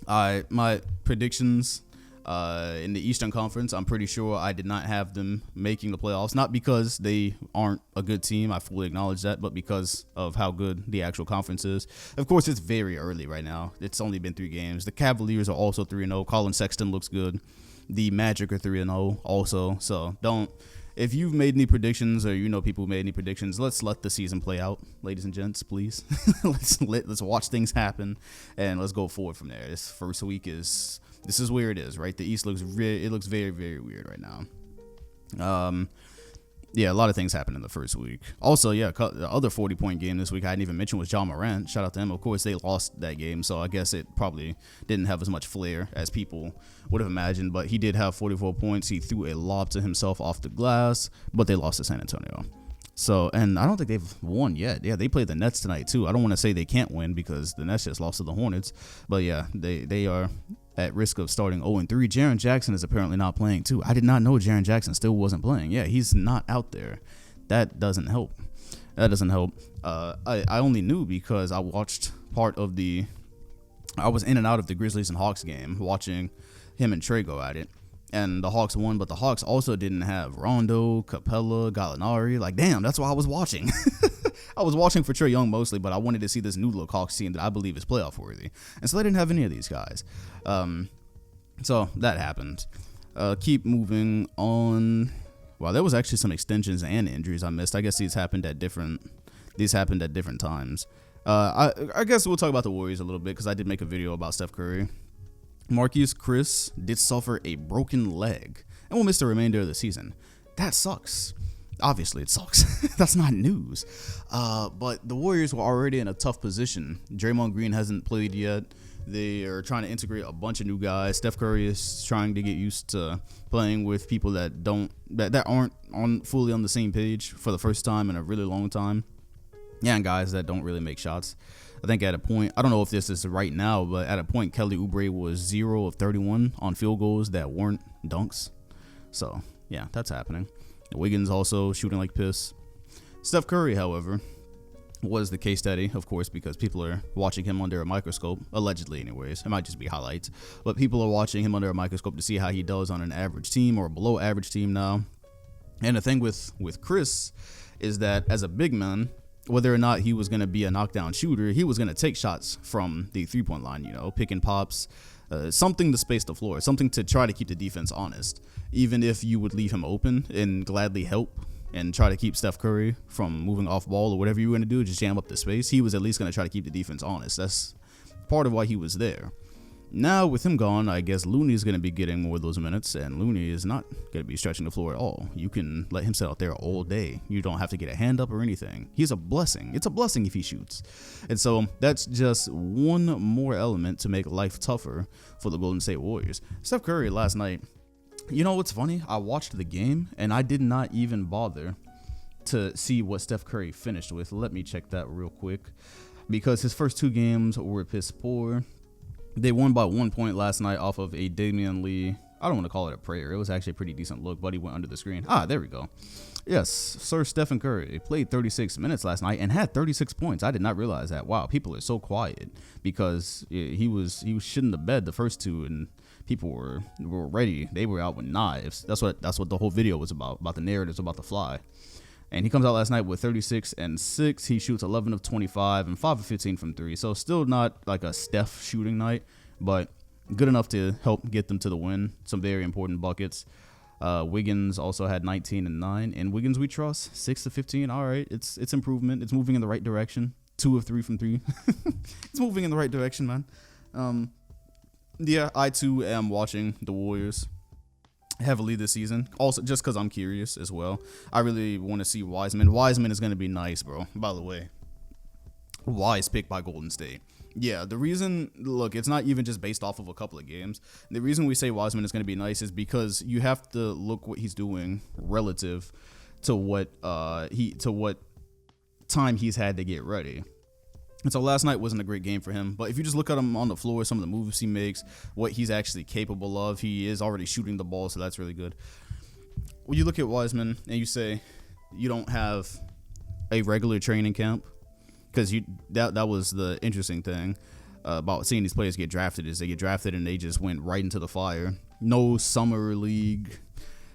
My predictions in the Eastern Conference, I'm pretty sure I did not have them making the playoffs. Not because they aren't a good team, I fully acknowledge that, but because of how good the actual conference is. Of course, it's very early right now. It's only been 3 games. The Cavaliers are also 3-0. Colin Sexton looks good. The Magic are 3-0 also. So if you've made any predictions or you know people who made any predictions, let's let the season play out, ladies and gents, please. let's watch things happen and let's go forward from there. This first week this is where it is, right? The East looks very, very weird right now. Yeah, a lot of things happened in the first week. Also, yeah, the other 40-point game this week I hadn't even mentioned was John Morant. Shout out to him. Of course, they lost that game, so I guess it probably didn't have as much flair as people would have imagined, but he did have 44 points. He threw a lob to himself off the glass, but they lost to San Antonio. So, and I don't think they've won yet. Yeah, they played the Nets tonight, too. I don't want to say they can't win because the Nets just lost to the Hornets, but yeah, they are at risk of starting 0-3. Jaren Jackson is apparently not playing too. I did not know Jaren Jackson still wasn't playing. Yeah, he's not out there. That doesn't help. I only knew because I watched I was in and out of the Grizzlies and Hawks game, watching him and Trey go at it. And the Hawks won, but the Hawks also didn't have Rondo, Capella, Gallinari. Like, damn, that's why I was watching. I was watching for Trae Young mostly, but I wanted to see this new look Hawks team that I believe is playoff worthy. And so they didn't have any of these guys. So that happened. Keep moving on. Well, there was actually some extensions and injuries I missed. I guess these happened at different times. I guess we'll talk about the Warriors a little bit because I did make a video about Steph Curry. Marquise Chris did suffer a broken leg and will miss the remainder of the season. That sucks. Obviously, it sucks. That's not news. But the Warriors were already in a tough position. Draymond Green hasn't played yet. They are trying to integrate a bunch of new guys. Steph Curry is trying to get used to playing with people that aren't fully on the same page for the first time in a really long time. Yeah, and guys that don't really make shots. I think at a point, I don't know if this is right now, but at a point, Kelly Oubre was 0 of 31 on field goals that weren't dunks. So, yeah, that's happening. Wiggins also shooting like piss. Steph Curry, however, was the case study, of course, because people are watching him under a microscope, allegedly anyways. It might just be highlights, but people are watching him under a microscope to see how he does on an average team or a below average team now. And the thing with Chris is that as a big man, whether or not he was going to be a knockdown shooter, he was going to take shots from the three-point line, pick and pops, something to space the floor, something to try to keep the defense honest, even if you would leave him open and gladly help and try to keep Steph Curry from moving off ball or whatever you were going to do, just jam up the space. He was at least going to try to keep the defense honest. That's part of why he was there. Now, with him gone, I guess Looney is going to be getting more of those minutes, and Looney is not going to be stretching the floor at all. You can let him sit out there all day. You don't have to get a hand up or anything. He's a blessing. It's a blessing if he shoots. And so that's just one more element to make life tougher for the Golden State Warriors. Steph Curry last night You know what's funny? I watched the game and I did not even bother to see what Steph Curry finished with. Let me check that real quick, because his first 2 games were piss poor. They won by 1 point last night off of a Damian Lee. I don't want to call it a prayer. It was actually a pretty decent look, but he went under the screen. There we go. Yes, Sir Stephen Curry played 36 minutes last night and had 36 points. I did not realize that. Wow, people are so quiet, because he was shitting the bed the first 2, and people were ready. They were out with knives. That's what the whole video was about the narratives about the fly. And he comes out last night with 36 and 6. He shoots 11 of 25 and 5 of 15 from 3. So still not like a Steph shooting night, but good enough to help get them to the win. Some very important buckets. Wiggins also had 19 and 9. And Wiggins we trust, 6 of 15. All right, it's improvement. It's moving in the right direction. 2 of 3 from 3. It's moving in the right direction, man. Yeah, I too am watching the Warriors heavily this season, also just because I'm curious as well. I really want to see Wiseman. Wiseman is going to be nice, bro. By the way, wise pick by Golden State. Yeah, the reason, look, it's not even just based off of a couple of games. The reason we say Wiseman is going to be nice is because you have to look what he's doing relative to what time he's had to get ready. And so last night wasn't a great game for him, but if you just look at him on the floor, some of the moves he makes, what he's actually capable of, he is already shooting the ball, so that's really good. When you look at Wiseman and you say you don't have a regular training camp, because that was the interesting thing about seeing these players get drafted, is they get drafted and they just went right into the fire. No summer league.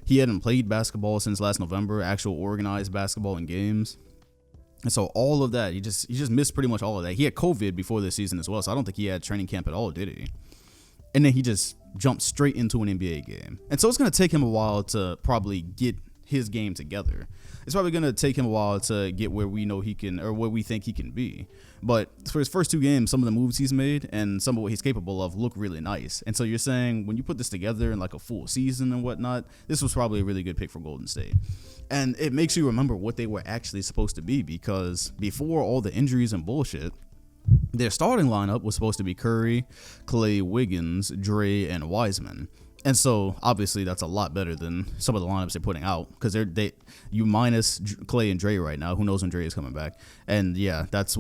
He hadn't played basketball since last November, actual organized basketball in games. And so all of that, he just missed pretty much all of that. He had COVID before this season as well, so I don't think he had training camp at all, did he? And then he just jumped straight into an NBA game. And so it's going to take him a while to probably get his game together. It's probably going to take him a while to get where we know he can, or where we think he can be. But for his first 2 games, some of the moves he's made and some of what he's capable of look really nice. And so you're saying when you put this together in like a full season and whatnot, this was probably a really good pick for Golden State. And it makes you remember what they were actually supposed to be, because before all the injuries and bullshit, their starting lineup was supposed to be Curry, Klay, Wiggins, Dre, and Wiseman. And so obviously that's a lot better than some of the lineups they're putting out, because you minus Klay and Dre right now. Who knows when Dre is coming back? And yeah, that's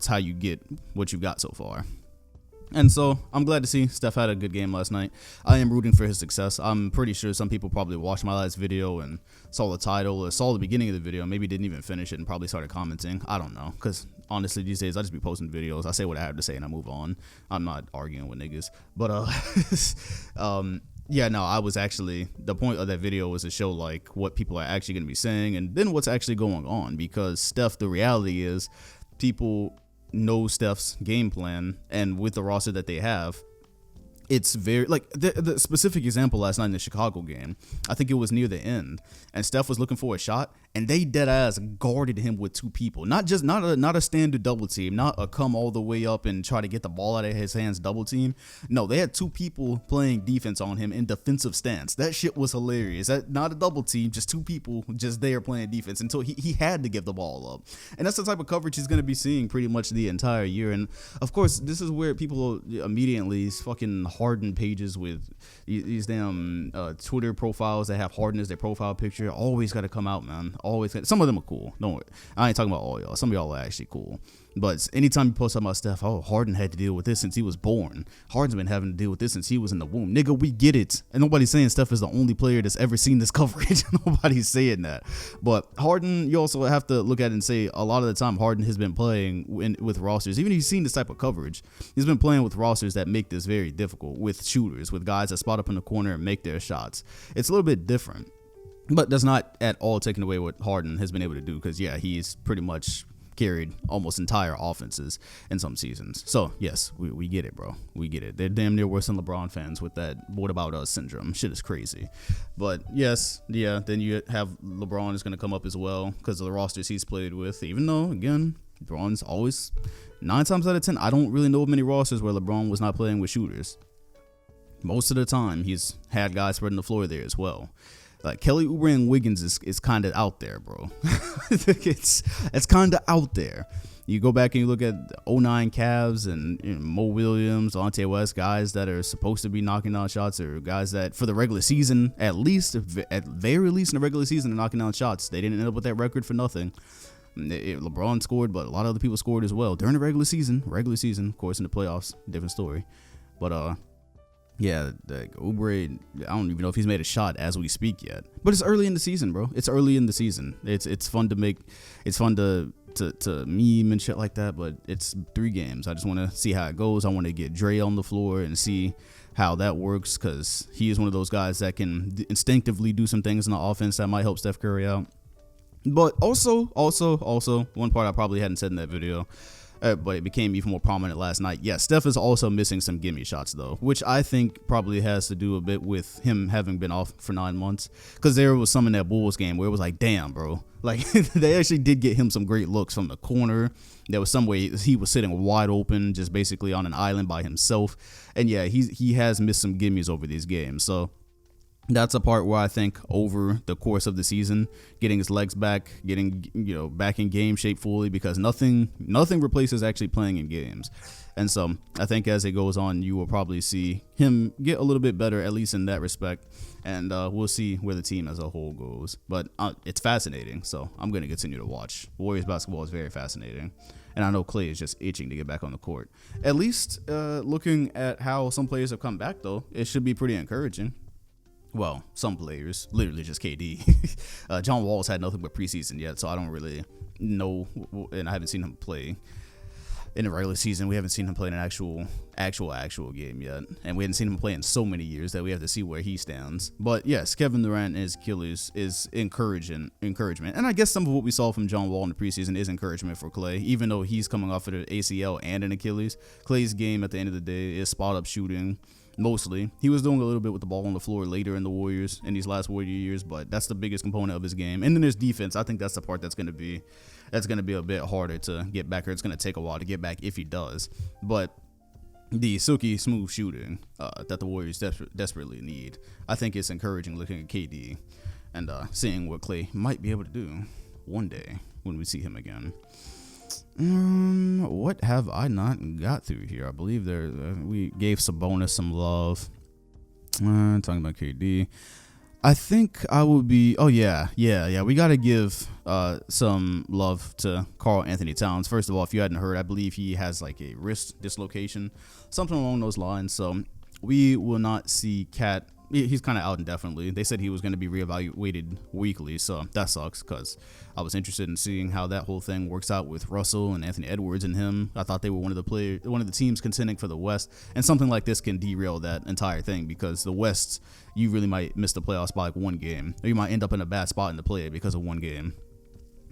how you get what you got so far. And so I'm glad to see Steph had a good game last night. I am rooting for his success. I'm pretty sure some people probably watched my last video and saw the title or saw the beginning of the video, maybe didn't even finish it and probably started commenting. I don't know, because honestly these days I just be posting videos. I say what I have to say and I move on. I'm not arguing with niggas. But yeah, no, I was actually, the point of that video was to show like what people are actually going to be saying and then what's actually going on, because Steph, the reality is people know Steph's game plan, and with the roster that they have, it's very, like, the specific example last night in the Chicago game, I think it was near the end, and Steph was looking for a shot, and they dead ass guarded him with 2 people. Not a standard double team, not a come all the way up and try to get the ball out of his hands double team. No, they had 2 people playing defense on him in defensive stance. That shit was hilarious. That, not a double team, just 2 people just there playing defense until he had to give the ball up. And that's the type of coverage he's going to be seeing pretty much the entire year. And of course, this is where people immediately, these fucking Harden pages with these damn Twitter profiles that have Harden as their profile picture, always got to come out, man. Always. Some of them are cool. Don't worry. I ain't talking about all y'all. Some of y'all are actually cool. But anytime you post something about Steph, oh, Harden had to deal with this since he was born. Harden's been having to deal with this since he was in the womb. Nigga, we get it. And nobody's saying Steph is the only player that's ever seen this coverage. Nobody's saying that. But Harden, you also have to look at it and say a lot of the time Harden has been playing with rosters. Even if you've seen this type of coverage, he's been playing with rosters that make this very difficult, with shooters, with guys that spot up in the corner and make their shots. It's a little bit different. But that's not at all taking away what Harden has been able to do, because, yeah, he's pretty much carried almost entire offenses in some seasons. So, yes, we get it, bro. We get it. They're damn near worse than LeBron fans with that what about us syndrome. Shit is crazy. But, yes, yeah, then you have LeBron is going to come up as well because of the rosters he's played with, even though, again, LeBron's always, 9 times out of 10, I don't really know many rosters where LeBron was not playing with shooters. Most of the time, he's had guys spreading the floor there as well. Like Kelly Oubre and Wiggins is kind of out there, bro. it's kind of out there. You go back and you look at 09 Cavs and Mo Williams, Ante West, guys that are supposed to be knocking down shots, or guys that for the regular season, at very least in the regular season, are knocking down shots. They didn't end up with that record for nothing. LeBron scored, but a lot of other people scored as well during the regular season. Of course, in the playoffs, different story. But yeah, Oubre, I don't even know if he's made a shot as we speak yet. But it's early in the season, bro. It's early in the season. It's fun to meme and shit like that, but it's 3 games. I just want to see how it goes. I want to get Dre on the floor and see how that works, because he is one of those guys that can instinctively do some things in the offense that might help Steph Curry out. But also, one part I probably hadn't said in that video, but it became even more prominent last night. Yeah, Steph is also missing some gimme shots, though, which I think probably has to do a bit with him having been off for 9 months. Because there was some in that Bulls game where it was like, damn, bro. Like, they actually did get him some great looks from the corner. There was some way he was sitting wide open, just basically on an island by himself. And yeah, he has missed some gimmies over these games. So that's a part where I think over the course of the season, getting his legs back, getting back in game shape fully, because nothing replaces actually playing in games. And so I think as it goes on, you will probably see him get a little bit better, at least in that respect. And we'll see where the team as a whole goes. But it's fascinating, so I'm going to continue to watch. Warriors basketball is very fascinating. And I know Klay is just itching to get back on the court. At least looking at how some players have come back, though, it should be pretty encouraging. Well, some players, literally just KD. John Wall's had nothing but preseason yet, so I don't really know, and I haven't seen him play in the regular season. We haven't seen him play in an actual game yet, and we haven't seen him play in so many years that we have to see where he stands. But yes, Kevin Durant and his Achilles is encouragement, and I guess some of what we saw from John Wall in the preseason is encouragement for Klay, even though he's coming off of an ACL and an Achilles. Klay's game at the end of the day is spot up shooting. Mostly, he was doing a little bit with the ball on the floor later in the Warriors in these last Warrior years, but that's the biggest component of his game. And then there's defense. I think that's the part that's going to be a bit harder to get back, or it's going to take a while to get back if he does. But the silky smooth shooting that the Warriors desperately need, I think it's encouraging looking at KD and seeing what Klay might be able to do one day when we see him again. What have I not got through here? I believe we gave Sabonis some love. Talking about KD, I think I would be. Oh yeah. We got to give some love to Karl Anthony Towns. First of all, if you hadn't heard, I believe he has like a wrist dislocation, something along those lines. So we will not see Cat. He's kind of out indefinitely. They said he was going to be reevaluated weekly, so that sucks, because I was interested in seeing how that whole thing works out with Russell and Anthony Edwards and him. I thought they were one of the teams contending for the West, and something like this can derail that entire thing, because the West, you really might miss the playoffs by like 1 game, or you might end up in a bad spot in the play because of 1 game.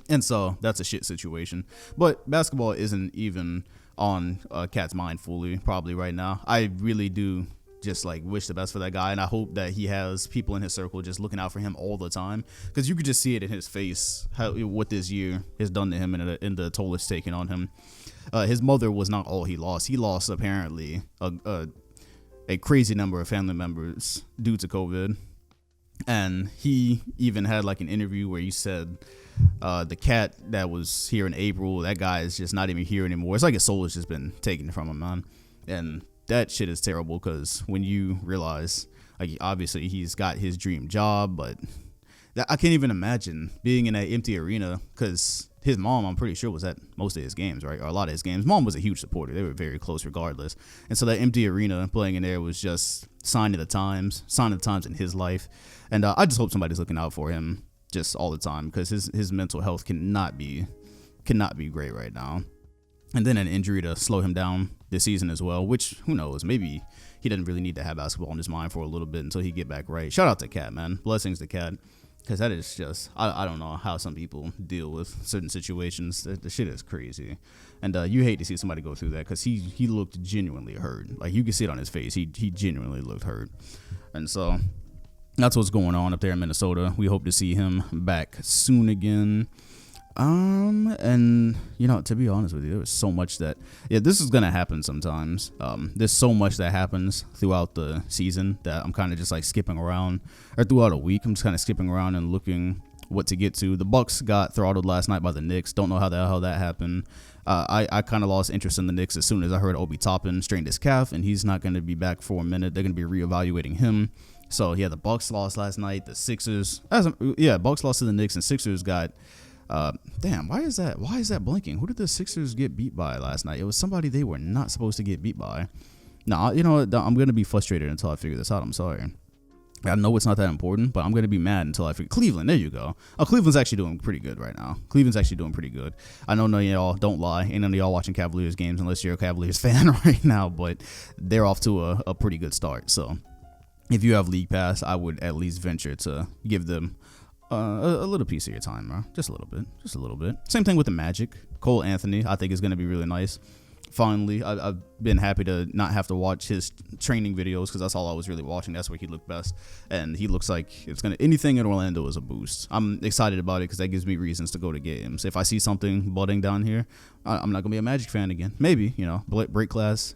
And so that's a shit situation. But basketball isn't even on Cat's mind fully probably right now. I really do just like wish the best for that guy, and I hope that he has people in his circle just looking out for him all the time, because you could just see it in his face what this year has done to him and the toll it's taken on him. His mother was not all he lost apparently a crazy number of family members due to COVID, and he even had like an interview where he said the cat that was here in April, that guy is just not even here anymore. It's like his soul has just been taken from him, man. And that shit is terrible, because when you realize, like, obviously he's got his dream job, but I can't even imagine being in that empty arena, because his mom, I'm pretty sure, was at most of his games, right? Or a lot of his games. Mom was a huge supporter. They were very close regardless. And so that empty arena playing in there was just sign of the times in his life. And I just hope somebody's looking out for him just all the time, because his mental health cannot be great right now. And then an injury to slow him down this season as well, which, who knows, maybe he doesn't really need to have basketball on his mind for a little bit until he get back right. Shout out to Cat, man. Blessings to Cat, because that is just, I don't know how some people deal with certain situations. The shit is crazy. And you hate to see somebody go through that, because he looked genuinely hurt. Like, you can see it on his face. He genuinely looked hurt. And so that's what's going on up there in Minnesota. We hope to see him back soon again. And to be honest with you, there's so much that, this is gonna happen sometimes. There's so much that happens throughout the season that I'm kind of just like skipping around, or throughout a week, I'm just kind of skipping around and looking what to get to. The Bucks got throttled last night by the Knicks. Don't know how the hell that happened. I kind of lost interest in the Knicks as soon as I heard Obi Toppin strained his calf, and he's not going to be back for a minute. They're going to be reevaluating him. So the Bucks lost last night. The Sixers, Bucks lost to the Knicks, and Sixers got. Damn, why is that blinking? Who did the Sixers get beat by last night? It was somebody they were not supposed to get beat by. Nah, you know what? I'm gonna be frustrated until I figure this out. I'm sorry. I know it's not that important, but I'm gonna be mad until I figure. Cleveland, there you go. Oh, Cleveland's actually doing pretty good right now. I know none of y'all, don't lie, ain't none of y'all watching Cavaliers games unless you're a Cavaliers fan right now, but they're off to a pretty good start. So if you have League Pass, I would at least venture to give them a little piece of your time, bro. Just a little bit. Same thing with the Magic. Cole Anthony, I think, is going to be really nice. Finally, I've been happy to not have to watch his training videos, because that's all I was really watching. That's where he looked best, and he looks like anything in Orlando is a boost. I'm excited about it because that gives me reasons to go to games. If I see something budding down here, I'm not gonna be a Magic fan again. Maybe, break glass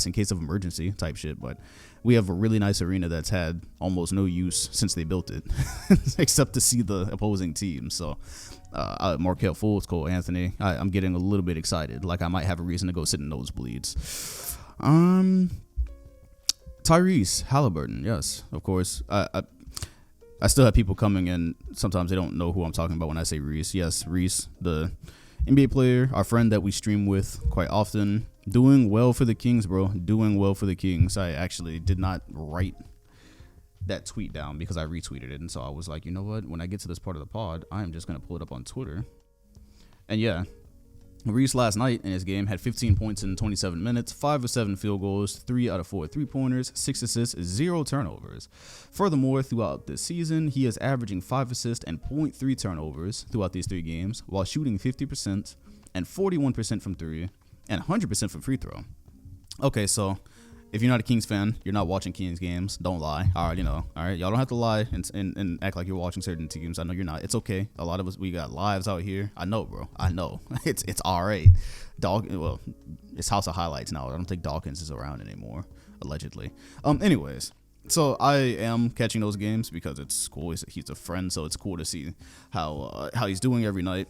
in case of emergency type shit. But we have a really nice arena that's had almost no use since they built it, except to see the opposing team. So Markelle Fultz, Cole Anthony, I'm getting a little bit excited. Like I might have a reason to go sit in nosebleeds. Tyrese Halliburton, yes, of course. I still have people coming in. Sometimes they don't know who I'm talking about when I say Reese. Yes, Reese, the NBA player, our friend that we stream with quite often. Doing well for the Kings, bro. Doing well for the Kings. I actually did not write that tweet down because I retweeted it. And so I was like, you know what? When I get to this part of the pod, I am just going to pull it up on Twitter. And yeah, Reese last night in his game had 15 points in 27 minutes, 5 of 7 field goals, 3 out of 4 3-pointers, 6 assists, 0 turnovers. Furthermore, throughout this season, he is averaging 5 assists and 0.3 turnovers throughout these 3 games, while shooting 50% and 41% from 3 and 100% from free throw. Okay, so if you're not a Kings fan, you're not watching Kings games. Don't lie. I already know. All right, y'all don't have to lie and act like you're watching certain teams. I know you're not. It's okay. A lot of us, we got lives out here. I know, bro. I know. It's all right. Well, it's House of Highlights now. I don't think Dawkins is around anymore, allegedly. Anyways, so I am catching those games because it's cool. He's a friend, so it's cool to see how he's doing every night.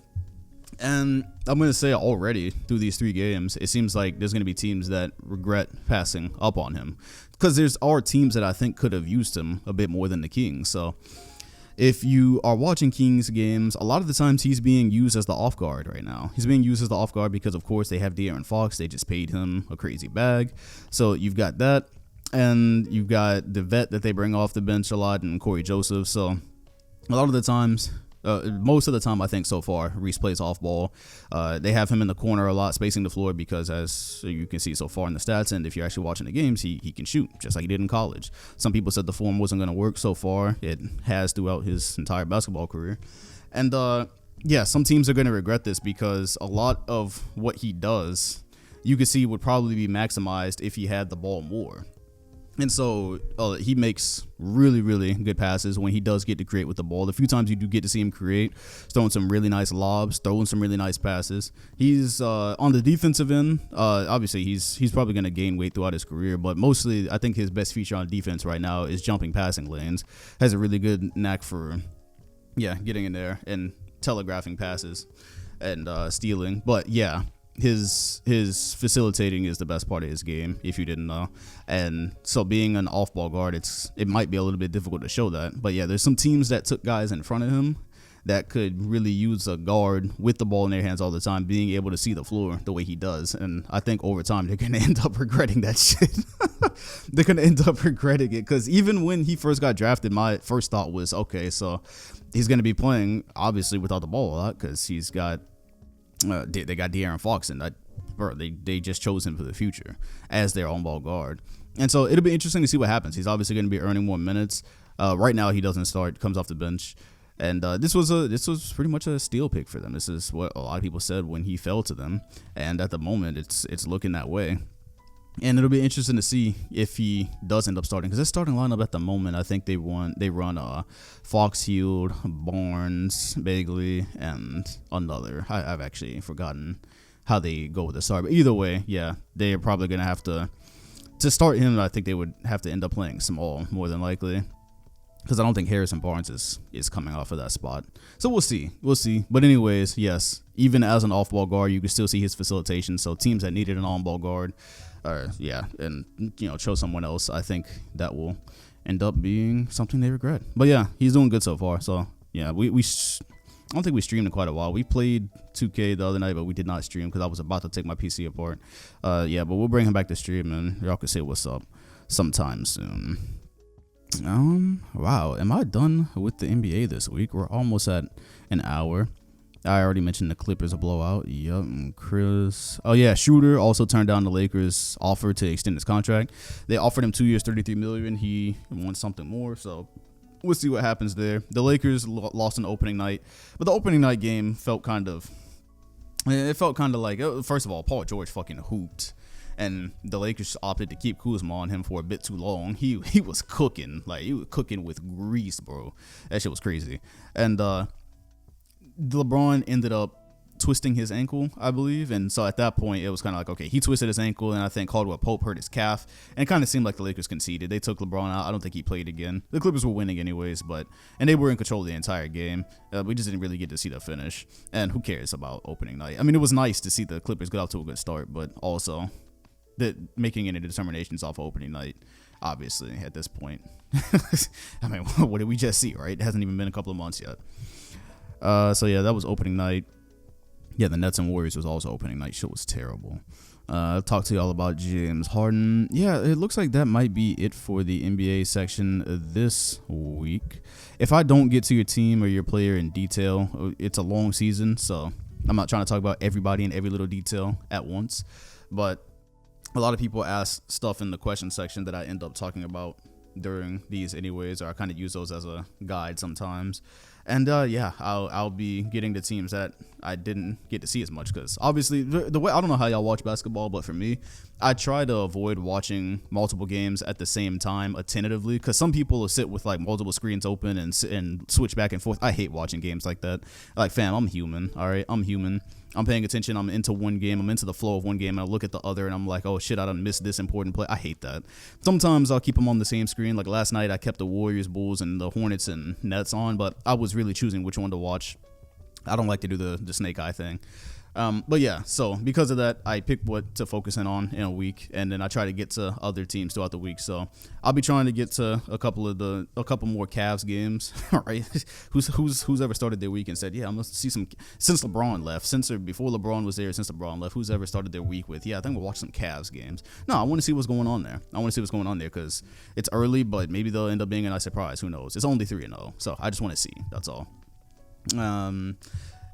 And I'm going to say already through these 3 games, it seems like there's going to be teams that regret passing up on him, because there's teams that I think could have used him a bit more than the Kings. So if you are watching Kings games, a lot of the times he's being used as the off guard right now. He's being used as the off guard because, of course, they have De'Aaron Fox. They just paid him a crazy bag. So you've got that. And you've got the vet that they bring off the bench a lot, and Corey Joseph. So a lot of the times, most of the time, I think so far, Reese plays off ball. They have him in the corner a lot, spacing the floor, because as you can see so far in the stats, and if you're actually watching the games, he can shoot just like he did in college. Some people said the form wasn't going to work so far. It has throughout his entire basketball career. And some teams are going to regret this, because a lot of what he does, you could see would probably be maximized if he had the ball more. And so he makes really, really good passes when he does get to create with the ball. The few times you do get to see him create, throwing some really nice lobs, throwing some really nice passes. He's on the defensive end. Obviously, he's probably going to gain weight throughout his career, but mostly I think his best feature on defense right now is jumping passing lanes. Has a really good knack for, getting in there and telegraphing passes and stealing. But yeah. His facilitating is the best part of his game, if you didn't know. And so being an off-ball guard, it might be a little bit difficult to show that. But yeah, there's some teams that took guys in front of him that could really use a guard with the ball in their hands all the time, being able to see the floor the way he does. And I think over time, they're going to end up regretting that shit. They're going to end up regretting it, because even when he first got drafted, my first thought was, okay, so he's going to be playing, obviously, without the ball a lot, because he's got... they got De'Aaron Fox, and they just chose him for the future as their on-ball guard. And so it'll be interesting to see what happens. He's obviously going to be earning more minutes. Right now, he doesn't start, comes off the bench. And this was pretty much a steal pick for them. This is what a lot of people said when he fell to them. And at the moment, it's looking that way. And it'll be interesting to see if he does end up starting, because his starting lineup at the moment, I think they run Fox, Hield, Barnes, Bagley, and another. I've actually forgotten how they go with the start. But either way, yeah, they're probably gonna have to start him. I think they would have to end up playing small more than likely, because I don't think Harrison Barnes is coming off of that spot. So we'll see. But anyways, yes, even as an off-ball guard, you can still see his facilitation. So teams that needed an on-ball guard, and show someone else, I think that will end up being something they regret. But yeah, he's doing good so far. So yeah, I don't think we streamed in quite a while. We played 2K the other night, but we did not stream because I was about to take my PC apart. But we'll bring him back to stream, and y'all can say what's up sometime soon. Wow, am I done with the NBA this week? We're almost at an hour. I already mentioned the Clippers a blowout. Yup, and Chris. Oh yeah, Schroeder also turned down the Lakers' offer to extend his contract. They offered him 2 years, $33 million. He wants something more, so we'll see what happens there. The Lakers lost an opening night, but the opening night game felt kind of like, first of all, Paul George fucking hooped. And the Lakers opted to keep Kuzma on him for a bit too long. He was cooking. Like, he was cooking with grease, bro. That shit was crazy. And LeBron ended up twisting his ankle, I believe. And so at that point, it was kind of like, okay, he twisted his ankle, and I think Caldwell Pope hurt his calf. And it kind of seemed like the Lakers conceded. They took LeBron out. I don't think he played again. The Clippers were winning anyways, and they were in control of the entire game. We just didn't really get to see the finish. And who cares about opening night? I mean, it was nice to see the Clippers get out to a good start, but also that making any determinations off of opening night, obviously, at this point. I mean, what did we just see, right? It hasn't even been a couple of months yet. So yeah, that was opening night. Yeah, the Nets and Warriors was also opening night. Shit was terrible. I'll talk to y'all about James Harden. Yeah, it looks like that might be it for the NBA section this week. If I don't get to your team or your player in detail, it's a long season, so I'm not trying to talk about everybody in every little detail at once. But a lot of people ask stuff in the question section that I end up talking about during these anyways, or I kind of use those as a guide sometimes. And I'll be getting the teams that I didn't get to see as much, because obviously the way, I don't know how y'all watch basketball, but for me, I try to avoid watching multiple games at the same time attentively, because some people will sit with like multiple screens open and switch back and forth. I hate watching games like that. Like, fam, I'm human. All right, I'm human. I'm paying attention. I'm into one game. I'm into the flow of one game, and I look at the other, and I'm like, oh shit, I done missed this important play. I hate that. Sometimes I'll keep them on the same screen. Like last night, I kept the Warriors, Bulls, and the Hornets and Nets on, but I was really choosing which one to watch. I don't like to do the snake eye thing. But yeah, so because of that, I pick what to focus in on in a week, and then I try to get to other teams throughout the week. So I'll be trying to get to a couple more Cavs games. All right, who's ever started their week and said, yeah, I'm gonna see some, since LeBron left, before LeBron was there, since LeBron left, who's ever started their week with, yeah, I think we'll watch some Cavs games. No, I want to see what's going on there. Because it's early, but maybe they'll end up being a nice surprise. Who knows? It's only 3-0, so I just want to see. That's all.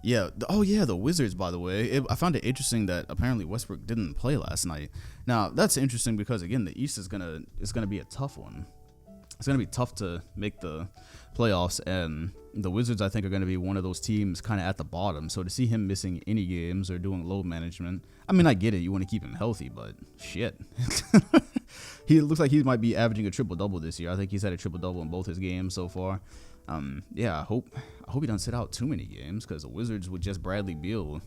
Yeah. The Wizards, by the way. I found it interesting that apparently Westbrook didn't play last night. Now, that's interesting because, again, the East is gonna be a tough one. It's going to be tough to make the playoffs, and the Wizards, I think, are going to be one of those teams kind of at the bottom. So to see him missing any games or doing load management, I mean, I get it. You want to keep him healthy, but shit. He looks like he might be averaging a triple-double this year. I think he's had a triple-double in both his games so far. I hope he doesn't sit out too many games, because the Wizards with just Bradley Beal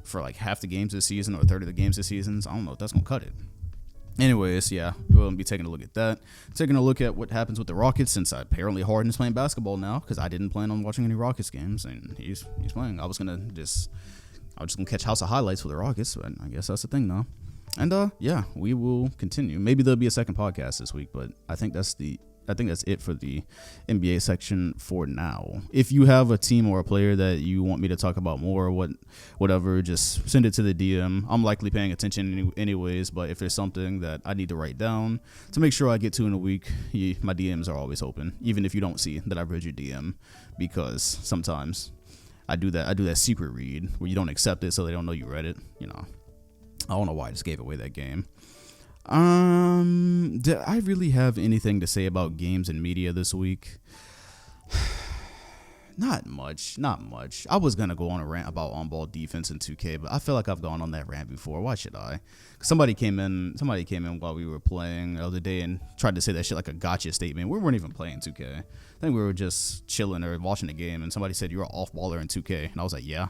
for like half the games this season or a third of the games this season, I don't know if that's gonna cut it. Anyways, yeah, we'll be taking a look at that. Taking a look at what happens with the Rockets, since apparently Harden is playing basketball now, because I didn't plan on watching any Rockets games, and he's playing. I was just gonna catch House of Highlights for the Rockets, but I guess that's the thing now. And we will continue. Maybe there'll be a second podcast this week, but I think that's it for the NBA section for now. If you have a team or a player that you want me to talk about more, or whatever, just send it to the DM. I'm likely paying attention anyways, but if there's something that I need to write down to make sure I get to in a week, my DMs are always open, even if you don't see that I've read your DM, because sometimes I do that secret read where you don't accept it so they don't know you read it. I don't know why I just gave away that game. Did I really have anything to say about games and media this week? Not much, not much. I was gonna go on a rant about on-ball defense in 2K, but I feel like I've gone on that rant before. Why should I? Somebody came in while we were playing the other day and tried to say that shit like a gotcha statement. We weren't even playing 2K. I think we were just chilling or watching the game, and somebody said you're an off-baller in 2K, and I was like, yeah.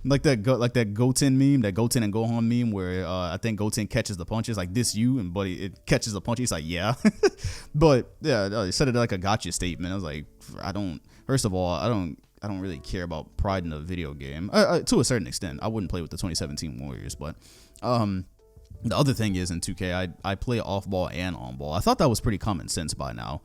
Like that Goten meme, that Goten and Gohan meme where I think Goten catches the punches like this you, and buddy it catches the punch. He's like, yeah. But yeah, he said it like a gotcha statement. I was like, first of all, I don't really care about pride in a video game. To a certain extent, I wouldn't play with the 2017 Warriors, but the other thing is in 2K, I play off ball and on ball. I thought that was pretty common sense by now,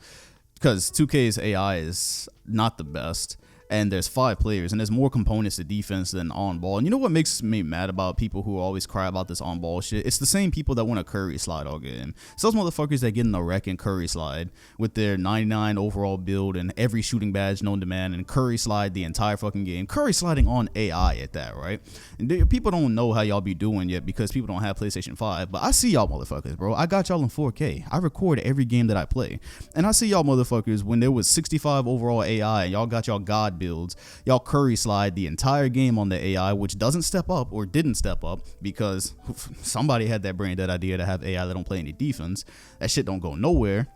because 2K's AI is not the best. And there's 5 players, and there's more components to defense than on ball. And you know what makes me mad about people who always cry about this on ball shit? It's the same people that want a Curry slide all game. It's those motherfuckers that get in a wreck and Curry slide with their 99 overall build and every shooting badge known to man, and Curry slide the entire fucking game. Curry sliding on AI at that, right? And people don't know how y'all be doing yet because people don't have PlayStation 5. But I see y'all motherfuckers, bro. I got y'all in 4K. I record every game that I play, and I see y'all motherfuckers when there was 65 overall AI, and y'all got y'all God builds, y'all Curry slide the entire game on the AI, which doesn't step up or didn't step up because somebody had that brain dead idea to have AI that don't play any defense. That shit don't go nowhere.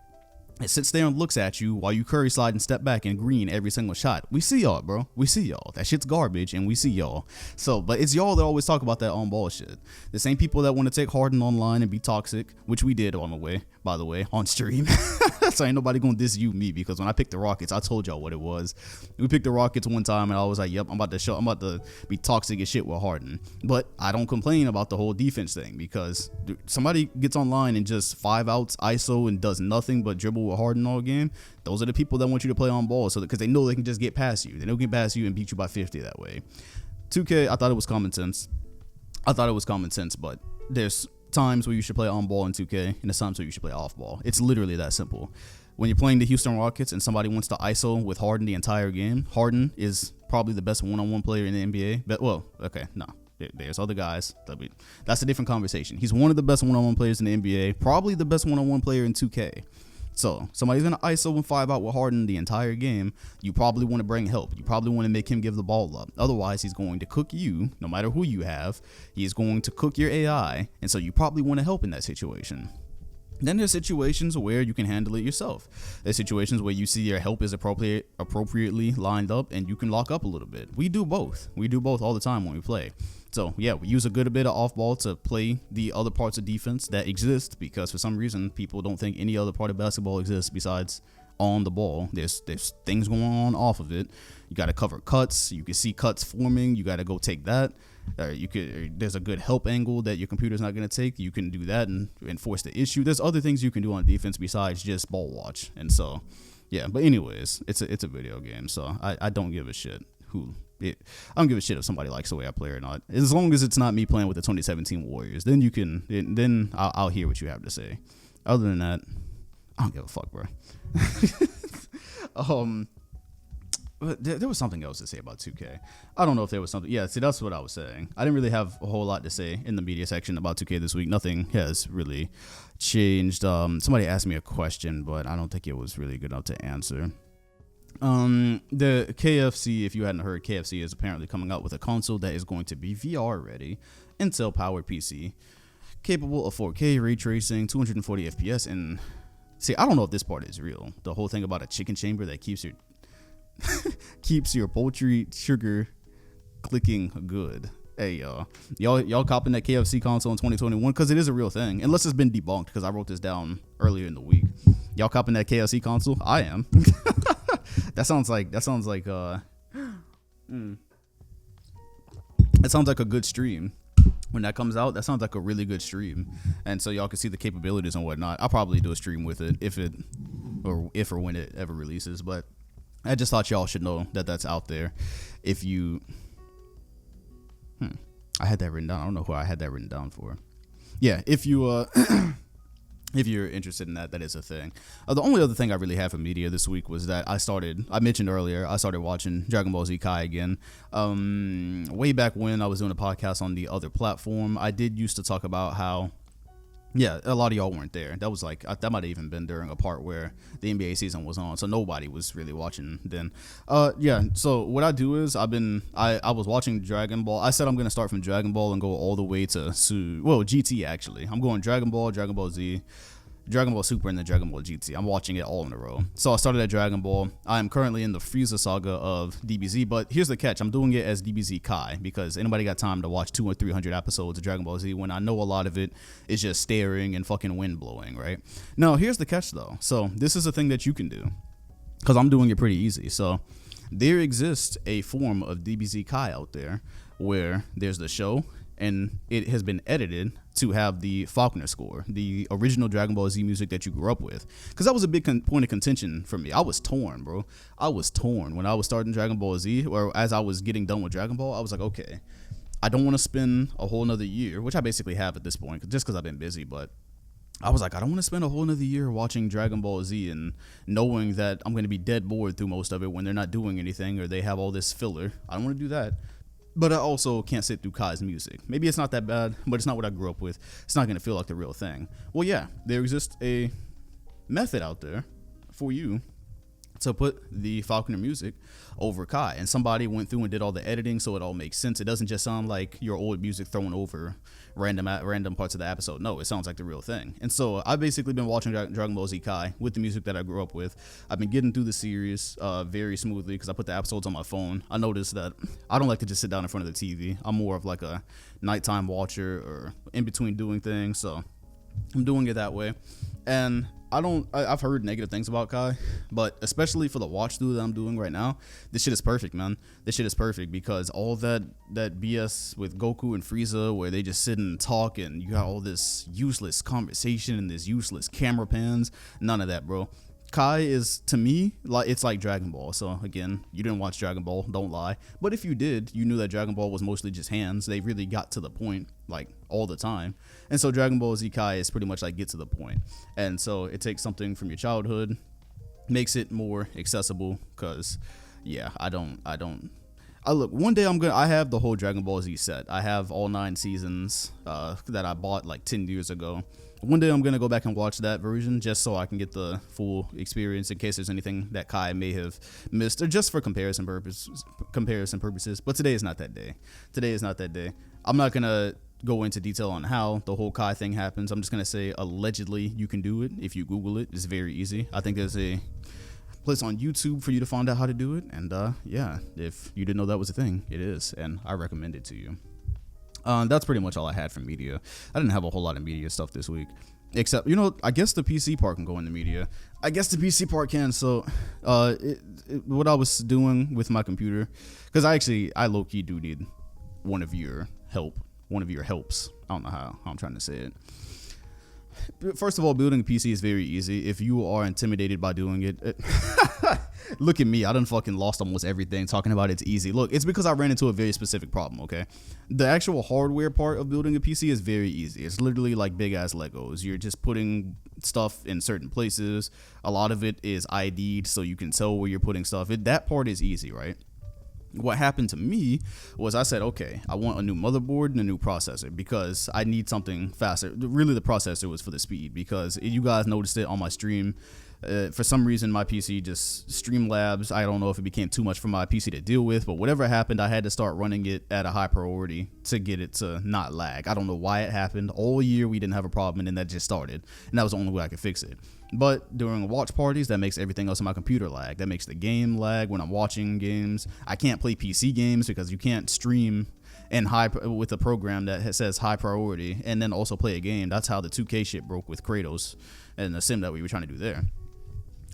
It sits there and looks at you while you Curry slide and step back and green every single shot. We see y'all, bro. We see y'all. That shit's garbage, and we see y'all. So, but it's y'all that always talk about that on ball shit. The same people that want to take Harden online and be toxic, which we did on the way, by the way, on stream. So ain't nobody gonna diss me, because when I picked the Rockets, I told y'all what it was. We picked the Rockets one time, and I was like, yep, I'm about to be toxic as shit with Harden. But I don't complain about the whole defense thing, because somebody gets online and just 5 outs ISO and does nothing but dribble with Harden all game. Those are the people that want you to play on ball, so because they know they can just get past you. They don't get past you and beat you by 50 that way. 2K, I thought it was common sense. But there's times where you should play on ball in 2K, and there's times where you should play off ball. It's literally that simple. When you're playing the Houston Rockets and somebody wants to ISO with Harden the entire game, Harden is probably the best one-on-one player in the NBA. But, well, okay, no. There's other guys. That's a different conversation. He's one of the best one-on-one players in the NBA, probably the best one-on-one player in 2K. So somebody's going to ISO and 5 out with Harden the entire game. You probably want to bring help. You probably want to make him give the ball up. Otherwise, he's going to cook you, no matter who you have. He's going to cook your AI. And so you probably want to help in that situation. Then there's situations where you can handle it yourself. There's situations where you see your help is appropriately lined up and you can lock up a little bit. We do both. We do both all the time when we play. So yeah, we use a good bit of off ball to play the other parts of defense that exist, because for some reason people don't think any other part of basketball exists besides on the ball. There's things going on off of it. You got to cover cuts. You can see cuts forming. You got to go take that. There's a good help angle that your computer's not going to take. You can do that and enforce the issue. There's other things you can do on defense besides just ball watch. And so, yeah. But anyways, it's a video game, so I don't give a shit I don't give a shit if somebody likes the way I play or not. As long as it's not me playing with the 2017 Warriors, then I'll hear what you have to say. Other than that, I don't give a fuck, bro. But there was something else to say about 2K. I don't know if there was something. Yeah, see, that's what I was saying. I didn't really have a whole lot to say in the media section about 2K this week. Nothing has really changed. Somebody asked me a question, but I don't think it was really good enough to answer. The KFC, if you hadn't heard, KFC is apparently coming out with a console that is going to be VR ready, Intel powered PC, capable of 4K ray tracing, 240 FPS, and see, I don't know if this part is real. The whole thing about a chicken chamber that keeps your poultry sugar clicking good. Hey, y'all copping that KFC console in 2021, because it is a real thing, unless it's been debunked, because I wrote this down earlier in the week. Y'all copping that KFC console? I am. That sounds like that sounds like a good stream. When that comes out, that sounds like a really good stream, and so y'all can see the capabilities and whatnot. I'll probably do a stream with it if or when it ever releases. But I just thought y'all should know that that's out there. If you, I had that written down. I don't know who I had that written down for. Yeah, if you if you're interested in that, that is a thing. The only other thing I really had for media this week was that I mentioned earlier, I started watching Dragon Ball Z Kai again. Way back when I was doing a podcast on the other platform, I did used to talk about how Yeah, a lot of y'all weren't there. That was like that might have even been during a part where the NBA season was on, so nobody was really watching then. Yeah. So what I do is I was watching Dragon Ball. I said I'm gonna start from Dragon Ball and go all the way to GT actually. I'm going Dragon Ball, Dragon Ball Z, Dragon Ball Super, and then Dragon Ball GT. I'm watching it all in a row. So I started at Dragon Ball. I'm currently in the Frieza saga of DBZ, but here's the catch. I'm doing it as DBZ Kai because anybody got time to watch 200 or 300 episodes of Dragon Ball Z when I know a lot of it is just staring and fucking wind blowing, right? Now, here's the catch though. So this is a thing that you can do because I'm doing it pretty easy. So there exists a form of DBZ Kai out there where there's the show and it has been edited to have the Faulkner score, the original Dragon Ball Z music that you grew up with. Because that was a big point of contention for me. I was torn, bro. I was torn when I was starting Dragon Ball Z, or as I was getting done with Dragon Ball. I was like, okay, I don't want to spend a whole nother year, which I basically have at this point, just because I've been busy, but I was like, I don't want to spend a whole nother year watching Dragon Ball Z and knowing that I'm going to be dead bored through most of it when they're not doing anything or they have all this filler. I don't want to do that. But I also can't sit through Kai's music. Maybe it's not that bad, but it's not what I grew up with. It's not going to feel like the real thing. Well, yeah, there exists a method out there for you to put the Faulkner music over Kai. And somebody went through and did all the editing so it all makes sense. It doesn't just sound like your old music thrown over random parts of the episode. No, it sounds like the real thing. And so I've basically been watching Dragon Ball Z Kai with the music that I grew up with. I've been getting through the series very smoothly because I put the episodes on my phone. I noticed that I don't like to just sit down in front of the TV. I'm more of like a nighttime watcher or in between doing things. So I'm doing it that way. And I've heard negative things about Kai, but especially for the watch through that I'm doing right now, this shit is perfect, man. This shit is perfect because all that BS with Goku and Frieza where they just sit and talk and you got all this useless conversation and this useless camera pans, none of that, bro. Kai is, to me, like it's like Dragon Ball. So again, you didn't watch Dragon Ball, don't lie. But if you did, you knew that Dragon Ball was mostly just hands. They really got to the point, like all the time. And so Dragon Ball Z Kai is pretty much like get to the point. And so it takes something from your childhood, makes it more accessible. Cause yeah, I look, one day I have the whole Dragon Ball Z set. I have all 9 seasons that I bought like 10 years ago. One day I'm going to go back and watch that version just so I can get the full experience in case there's anything that Kai may have missed or just for comparison purposes. But today is not that day. Today is not that day. I'm not going to go into detail on how the whole Kai thing happens. I'm just going to say allegedly you can do it. If you Google it, it's very easy. I think there's a place on YouTube for you to find out how to do it. And yeah, if you didn't know that was a thing, it is. And I recommend it to you. That's pretty much all I had from media. I didn't have a whole lot of media stuff this week, except, I guess the PC part can go in the media. I guess the PC part can. So, what I was doing with my computer, because I low-key do need one of your helps. I don't know how I'm trying to say it. First of all, building a PC is very easy. If you are intimidated by doing it, look at me. I done fucking lost almost everything talking about it's easy. Look, it's because I ran into a very specific problem, okay? The actual hardware part of building a PC is very easy. It's literally like big ass Legos. You're just putting stuff in certain places. A lot of it is ID'd so you can tell where you're putting stuff. That part is easy, right? What happened to me was I said, okay, I want a new motherboard and a new processor because I need something faster. Really, the processor was for the speed because you guys noticed it on my stream. For some reason, my PC just Streamlabs. I don't know if it became too much for my PC to deal with, but whatever happened, I had to start running it at a high priority to get it to not lag. I don't know why it happened. All year, we didn't have a problem, and then that just started, and that was the only way I could fix it. But during watch parties, that makes everything else on my computer lag. That makes the game lag when I'm watching games. I can't play PC games because you can't stream and with a program that says high priority and then also play a game. That's how the 2K shit broke with Kratos and the sim that we were trying to do there.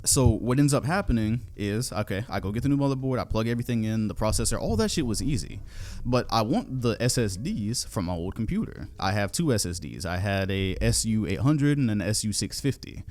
So what ends up happening is, okay, I go get the new motherboard, I plug everything in, the processor, all that shit was easy. But I want the SSDs from my old computer. I have 2 SSDs. I had a SU800 and an SU650.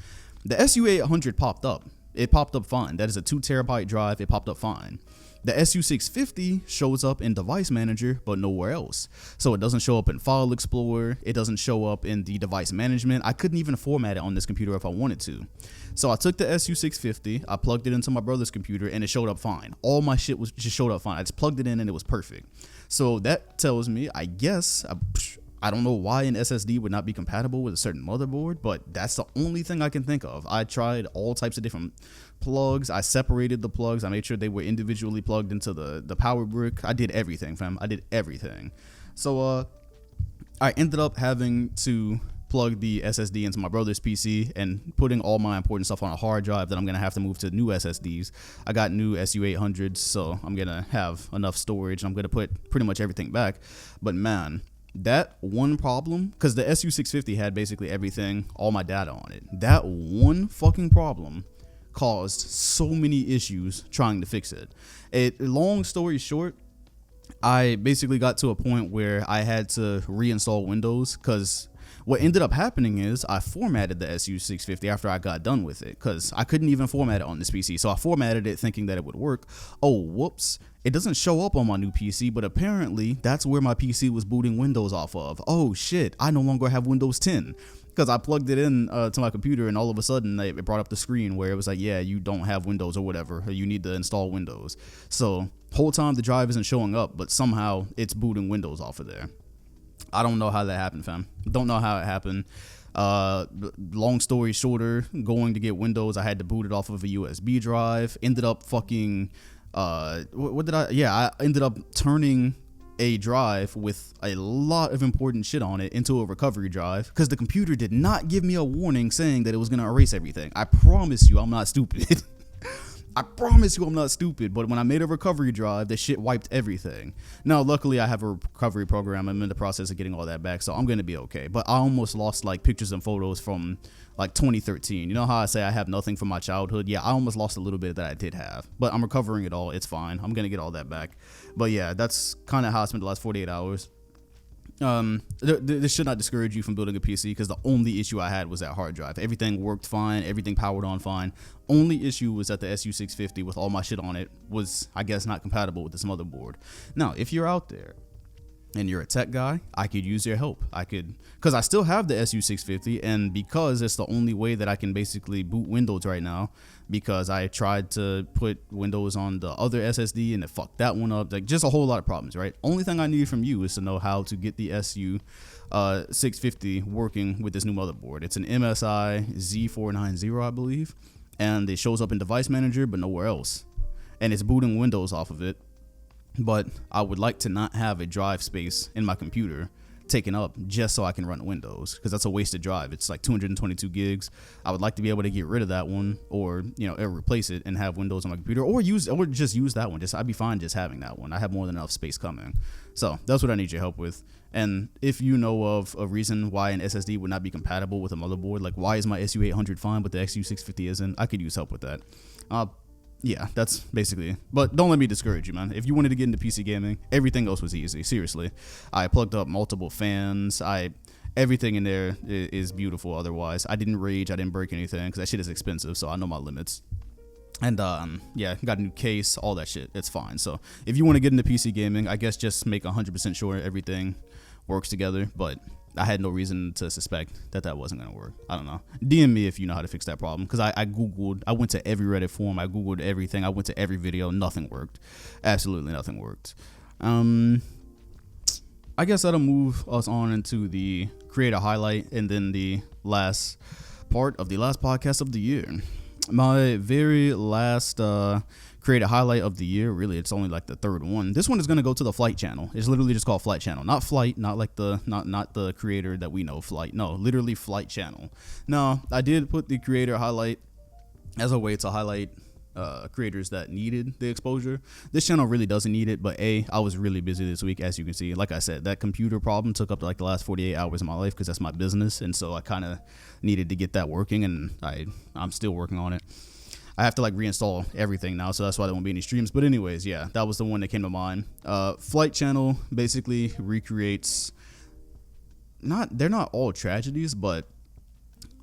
The SU800 popped up. It popped up fine. That is a 2 terabyte drive. It popped up fine. The SU650 shows up in Device Manager, but nowhere else. So it doesn't show up in File Explorer. It doesn't show up in the device management. I couldn't even format it on this computer if I wanted to. So I took the SU650, I plugged it into my brother's computer, and it showed up fine. All my shit just showed up fine. I just plugged it in and it was perfect. So that tells me, I guess, I don't know why an SSD would not be compatible with a certain motherboard, but that's the only thing I can think of. I tried all types of different plugs. I separated the plugs. I made sure they were individually plugged into the power brick. I did everything, fam. I did everything. So I ended up having to plug the SSD into my brother's PC and putting all my important stuff on a hard drive that I'm going to have to move to new SSDs. I got new SU800s, so I'm going to have enough storage. I'm going to put pretty much everything back. But man, that one problem, because the SU650 had basically everything, all my data on it. That one fucking problem caused so many issues trying to fix it. Long story short, I basically got to a point where I had to reinstall Windows, because what ended up happening is I formatted the SU650 after I got done with it, because I couldn't even format it on this PC. So I formatted it thinking that it would work. Oh, whoops. It doesn't show up on my new PC, but apparently that's where my PC was booting Windows off of. Oh shit, I no longer have Windows 10. Because I plugged it in to my computer, and all of a sudden it brought up the screen where it was like, yeah, you don't have Windows or whatever, or you need to install Windows. So whole time the drive isn't showing up, but somehow it's booting Windows off of there. I don't know how that happened, fam. Don't know how it happened. Long story shorter, going to get Windows, I had to boot it off of a USB drive. Ended up fucking, I ended up turning a drive with a lot of important shit on it into a recovery drive, because the computer did not give me a warning saying that it was going to erase everything. I promise you I'm not stupid. I promise you I'm not stupid, but when I made a recovery drive, the shit wiped everything. Now, luckily, I have a recovery program. I'm in the process of getting all that back, so I'm going to be okay. But I almost lost, like, pictures and photos from, like, 2013. You know how I say I have nothing from my childhood? Yeah, I almost lost a little bit that I did have. But I'm recovering it all. It's fine. I'm going to get all that back. But, yeah, that's kind of how I spent the last 48 hours. This should not discourage you from building a PC, because the only issue I had was that hard drive. Everything worked fine, everything powered on fine. Only issue was that the SU650 with all my shit on it was, I guess, not compatible with this motherboard. Now, if you're out there and you're a tech guy, I could use your help. Because I still have the SU650, and because it's the only way that I can basically boot Windows right now, because I tried to put Windows on the other SSD and it fucked that one up. Like, just a whole lot of problems, right? Only thing I need from you is to know how to get the SU650 working with this new motherboard. It's an MSI Z490, I believe, and it shows up in Device Manager, but nowhere else. And it's booting Windows off of it. But I would like to not have a drive space in my computer taken up just so I can run Windows, because that's a wasted drive. It's like 222 gigs. I would like to be able to get rid of that one, or replace it and have Windows on my computer, or just use that one. I'd be fine just having that one. I have more than enough space coming. So that's what I need your help with. And if you know of a reason why an SSD would not be compatible with a motherboard, like why is my SU800 fine but the XU650 isn't, I could use help with that. Yeah, that's basically it. But don't let me discourage you, man. If you wanted to get into PC gaming, everything else was easy. Seriously. I plugged up multiple fans. Everything in there is beautiful otherwise. I didn't rage. I didn't break anything, because that shit is expensive, so I know my limits. And, yeah, got a new case, all that shit. It's fine. So if you want to get into PC gaming, I guess just make 100% sure everything works together. But I had no reason to suspect that wasn't going to work. I don't know. DM me if you know how to fix that problem, because I Googled. I went to every Reddit forum. I Googled everything. I went to every video. Nothing worked. Absolutely nothing worked. I guess that'll move us on into the creator highlight, and then the last part of the last podcast of the year. My very last creator highlight of the year, really, it's only like the third one. This one is going to go to the Flight channel. It's literally just called Flight channel, not Flight, not like not the creator that we know, Flight. No, literally Flight channel. Now, I did put the creator highlight as a way to highlight creators that needed the exposure. This channel really doesn't need it, but I was really busy this week, as you can see. Like I said, that computer problem took up like the last 48 hours of my life, because that's my business, and so I kind of needed to get that working, and I'm still working on it. I have to like reinstall everything now, so that's why there won't be any streams. But anyways, yeah, that was the one that came to mind. Flight channel basically recreates, they're not all tragedies, but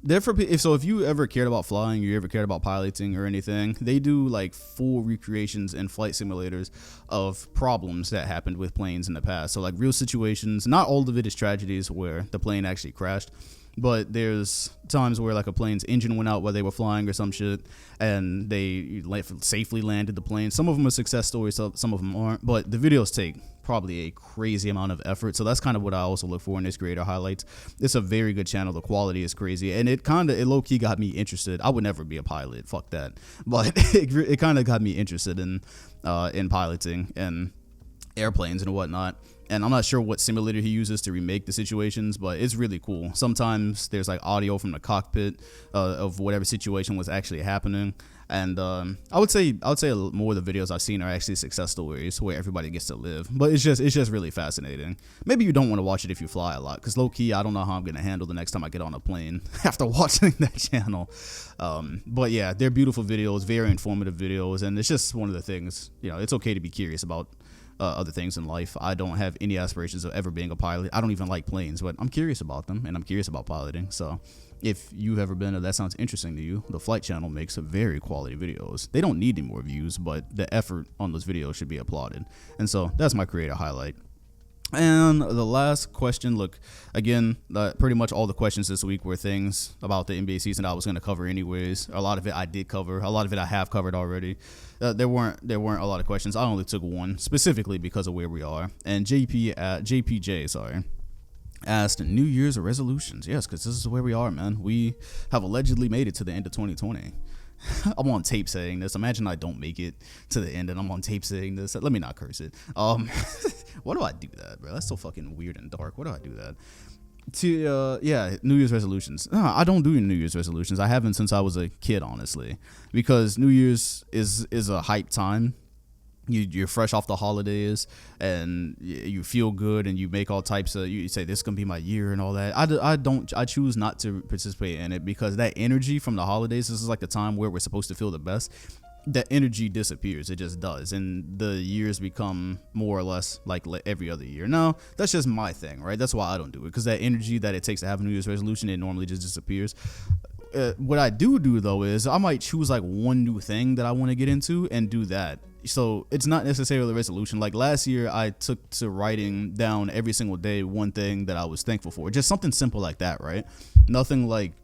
if you ever cared about flying, you ever cared about piloting or anything, they do like full recreations and flight simulators of problems that happened with planes in the past. So like real situations. Not all of it is tragedies where the plane actually crashed. But there's times where like a plane's engine went out while they were flying or some shit, and they safely landed the plane. Some of them are success stories, some of them aren't. But the videos take probably a crazy amount of effort, so that's kind of what I also look for in this creator highlights. It's a very good channel. The quality is crazy, and it low-key got me interested. I would never be a pilot, fuck that, but it kind of got me interested in piloting and airplanes and whatnot. And I'm not sure what simulator he uses to remake the situations, but it's really cool. Sometimes there's like audio from the cockpit of whatever situation was actually happening. And I would say more of the videos I've seen are actually success stories where everybody gets to live. But it's just really fascinating. Maybe you don't want to watch it if you fly a lot, because low key I don't know how I'm gonna handle the next time I get on a plane after watching that channel. But yeah, they're beautiful videos, very informative videos, and it's just one of the things. It's okay to be curious about other things in life. I don't have any aspirations of ever being a pilot. I don't even like planes, but I'm curious about them, and I'm curious about piloting. So if you've ever been or that sounds interesting to you, the Flight channel makes very quality videos. They don't need any more views, but the effort on those videos should be applauded. And so that's my creator highlight. And the last question, look, again, pretty much all the questions this week were things about the NBA season I was going to cover anyways. A lot of it I did cover. A lot of it I have covered already. There weren't a lot of questions. I only took one specifically because of where we are. And JPJ asked New Year's resolutions. Yes, because this is where we are, man. We have allegedly made it to the end of 2020. I'm on tape saying this. Imagine I don't make it to the end and I'm on tape saying this. Let me not curse it. Why do I do that, bro? That's so fucking weird and dark. Why do I do that? New Year's resolutions. No, I don't do New Year's resolutions. I haven't since I was a kid, honestly, because New Year's is a hype time. You're fresh off the holidays and you feel good and you make all types of, you say this is gonna be my year and all that. I choose not to participate in it because that energy from the holidays, this is like the time where we're supposed to feel the best. That energy disappears. It just does, and the years become more or less like every other year. Now that's just my thing, right? That's why I don't do it, because that energy that it takes to have a New Year's resolution, it normally just disappears. What I do though is I might choose like one new thing that I want to get into and do that. So it's not necessarily a resolution. Like last year, I took to writing down every single day one thing that I was thankful for. Just something simple like that, right? Nothing like,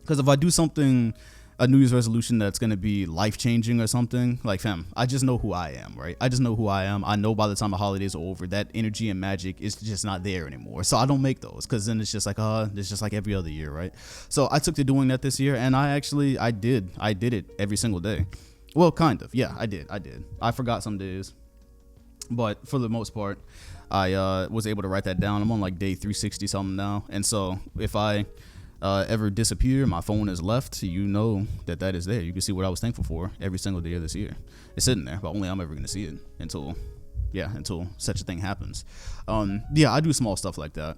because if I do something, a New Year's resolution that's going to be life-changing or something, like, fam, I just know who I am, right? I just know who I am. I know by the time the holidays are over, that energy and magic is just not there anymore. So I don't make those, because then it's just like, it's just like every other year, right? So I took to doing that this year, and I did it every single day. Well, kind of. Yeah, I did. I forgot some days, but for the most part, I was able to write that down. I'm on like day 360 something now, and so if I ever disappear, my phone is left, you know that is there. You can see what I was thankful for every single day of this year. It's sitting there, but only I'm ever gonna see it until such a thing happens. I do small stuff like that.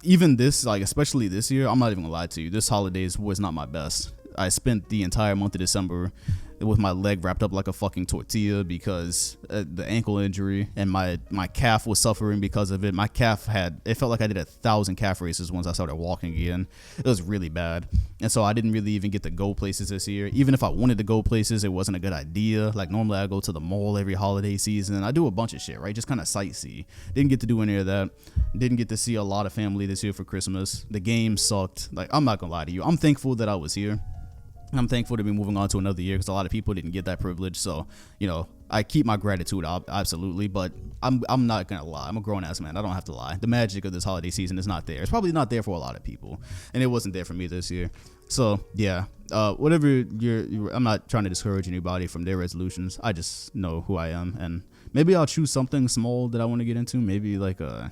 Even this, like especially this year, I'm not even gonna lie to you, this holidays was not my best. I spent the entire month of December with my leg wrapped up like a fucking tortilla because the ankle injury, and my calf was suffering because of it. My calf it felt like I did 1,000 calf races once I started walking again. It was really bad. And so I didn't really even get to go places this year. Even if I wanted to go places, it wasn't a good idea. Like normally I go to the mall every holiday season. I do a bunch of shit, right? Just kind of sightsee. Didn't get to do any of that. Didn't get to see a lot of family this year for Christmas. The game sucked. Like, I'm not gonna lie to you. I'm thankful that I was here. I'm thankful to be moving on to another year because a lot of people didn't get that privilege. So, I keep my gratitude up, absolutely, but I'm not going to lie. I'm a grown-ass man. I don't have to lie. The magic of this holiday season is not there. It's probably not there for a lot of people, and it wasn't there for me this year. So, yeah, whatever I'm not trying to discourage anybody from their resolutions. I just know who I am, and maybe I'll choose something small that I want to get into, maybe like a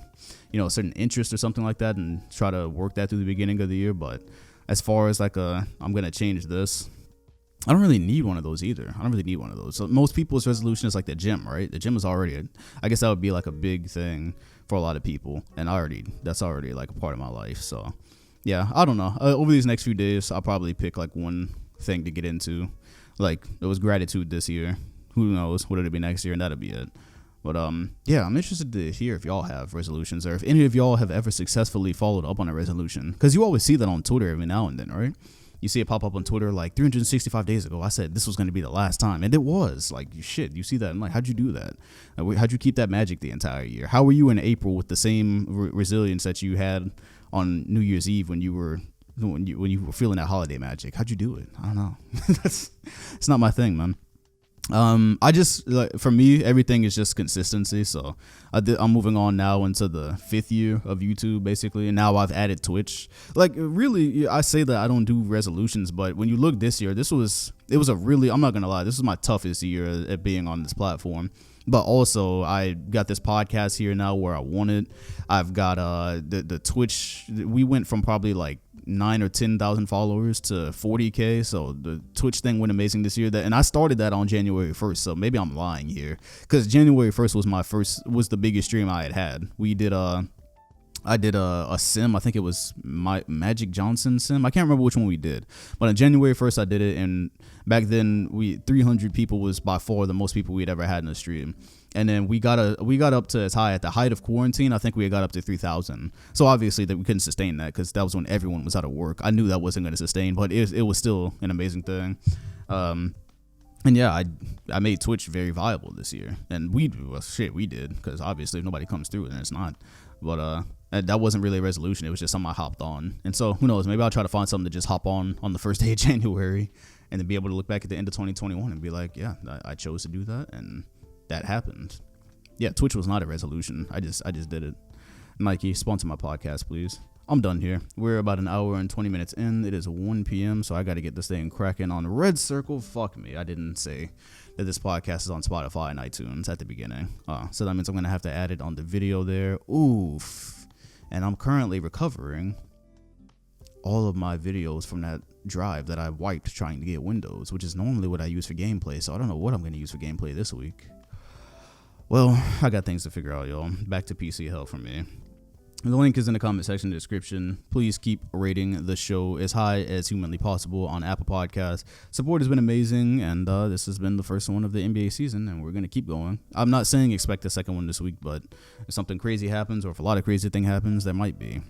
certain interest or something like that, and try to work that through the beginning of the year, but as far as like I'm going to change this, I don't really need one of those either. I don't really need one of those. So most people's resolution is like the gym, right? The gym is already, I guess that would be like a big thing for a lot of people. And that's already like a part of my life. So yeah, I don't know. Over these next few days, I'll probably pick like one thing to get into. Like it was gratitude this year. Who knows what it'll be next year, and that'll be it. But I'm interested to hear if y'all have resolutions, or if any of y'all have ever successfully followed up on a resolution, because you always see that on Twitter every now and then, right? You see it pop up on Twitter like 365 days ago. I said this was going to be the last time, and it was. Like, shit, you see that? I'm like, how'd you do that? How'd you keep that magic the entire year? How were you in April with the same resilience that you had on New Year's Eve when you were feeling that holiday magic. How'd you do it? I don't know. It's not my thing, man. I just, like, for me, everything is just consistency. So I'm moving on now into the 5th year of YouTube, basically, and now I've added Twitch. Like, really, I say that I don't do resolutions, but when you look this year, it was a really, I'm not gonna lie, this was my toughest year at being on this platform. But also, I got this podcast here now where I want it. I've got the Twitch. We went from probably like 9 or 10,000 followers to 40K. So the Twitch thing went amazing this year. And I started that on January 1st. So maybe I'm lying here, because January 1st was the biggest stream I had. I did a sim. I think it was my Magic Johnson sim. I can't remember which one we did, but on January 1st I did it, and back then 300 people was by far the most people we'd ever had in a stream. And then we got up to as high at the height of quarantine. I think we got up to 3,000. So obviously that we couldn't sustain that, because that was when everyone was out of work. I knew that wasn't going to sustain, but it was still an amazing thing. And yeah, I made Twitch very viable this year, and we did, because obviously if nobody comes through, then it's not. But that wasn't really a resolution. It was just something I hopped on. And so who knows, maybe I'll try to find something to just hop on the first day of January, and then be able to look back at the end of 2021 and be like, yeah, I chose to do that, and that happened. Yeah, Twitch was not a resolution. I just did it. Nike, sponsor my podcast, please. I'm done here. We're about an hour and 20 minutes in. It is 1 p.m., so I got to get this thing cracking on Red Circle. Fuck me. I didn't say that this podcast is on Spotify and iTunes at the beginning. So that means I'm going to have to add it on the video there. Oof. And I'm currently recovering all of my videos from that drive that I wiped trying to get Windows, which is normally what I use for gameplay. So I don't know what I'm going to use for gameplay this week. Well, I got things to figure out, y'all. Back to PC hell for me. The link is in the comment section, description. Please keep rating the show as high as humanly possible on Apple Podcasts. Support has been amazing, and this has been the first one of the NBA season, and we're going to keep going. I'm not saying expect a second one this week, but if something crazy happens, or if a lot of crazy thing happens, there might be.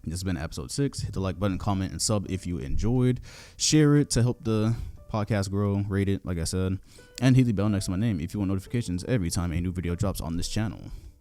This has been episode 6. Hit the like button, comment, and sub if you enjoyed. Share it to help the podcast grow. Rate it, like I said. And hit the bell next to my name if you want notifications every time a new video drops on this channel.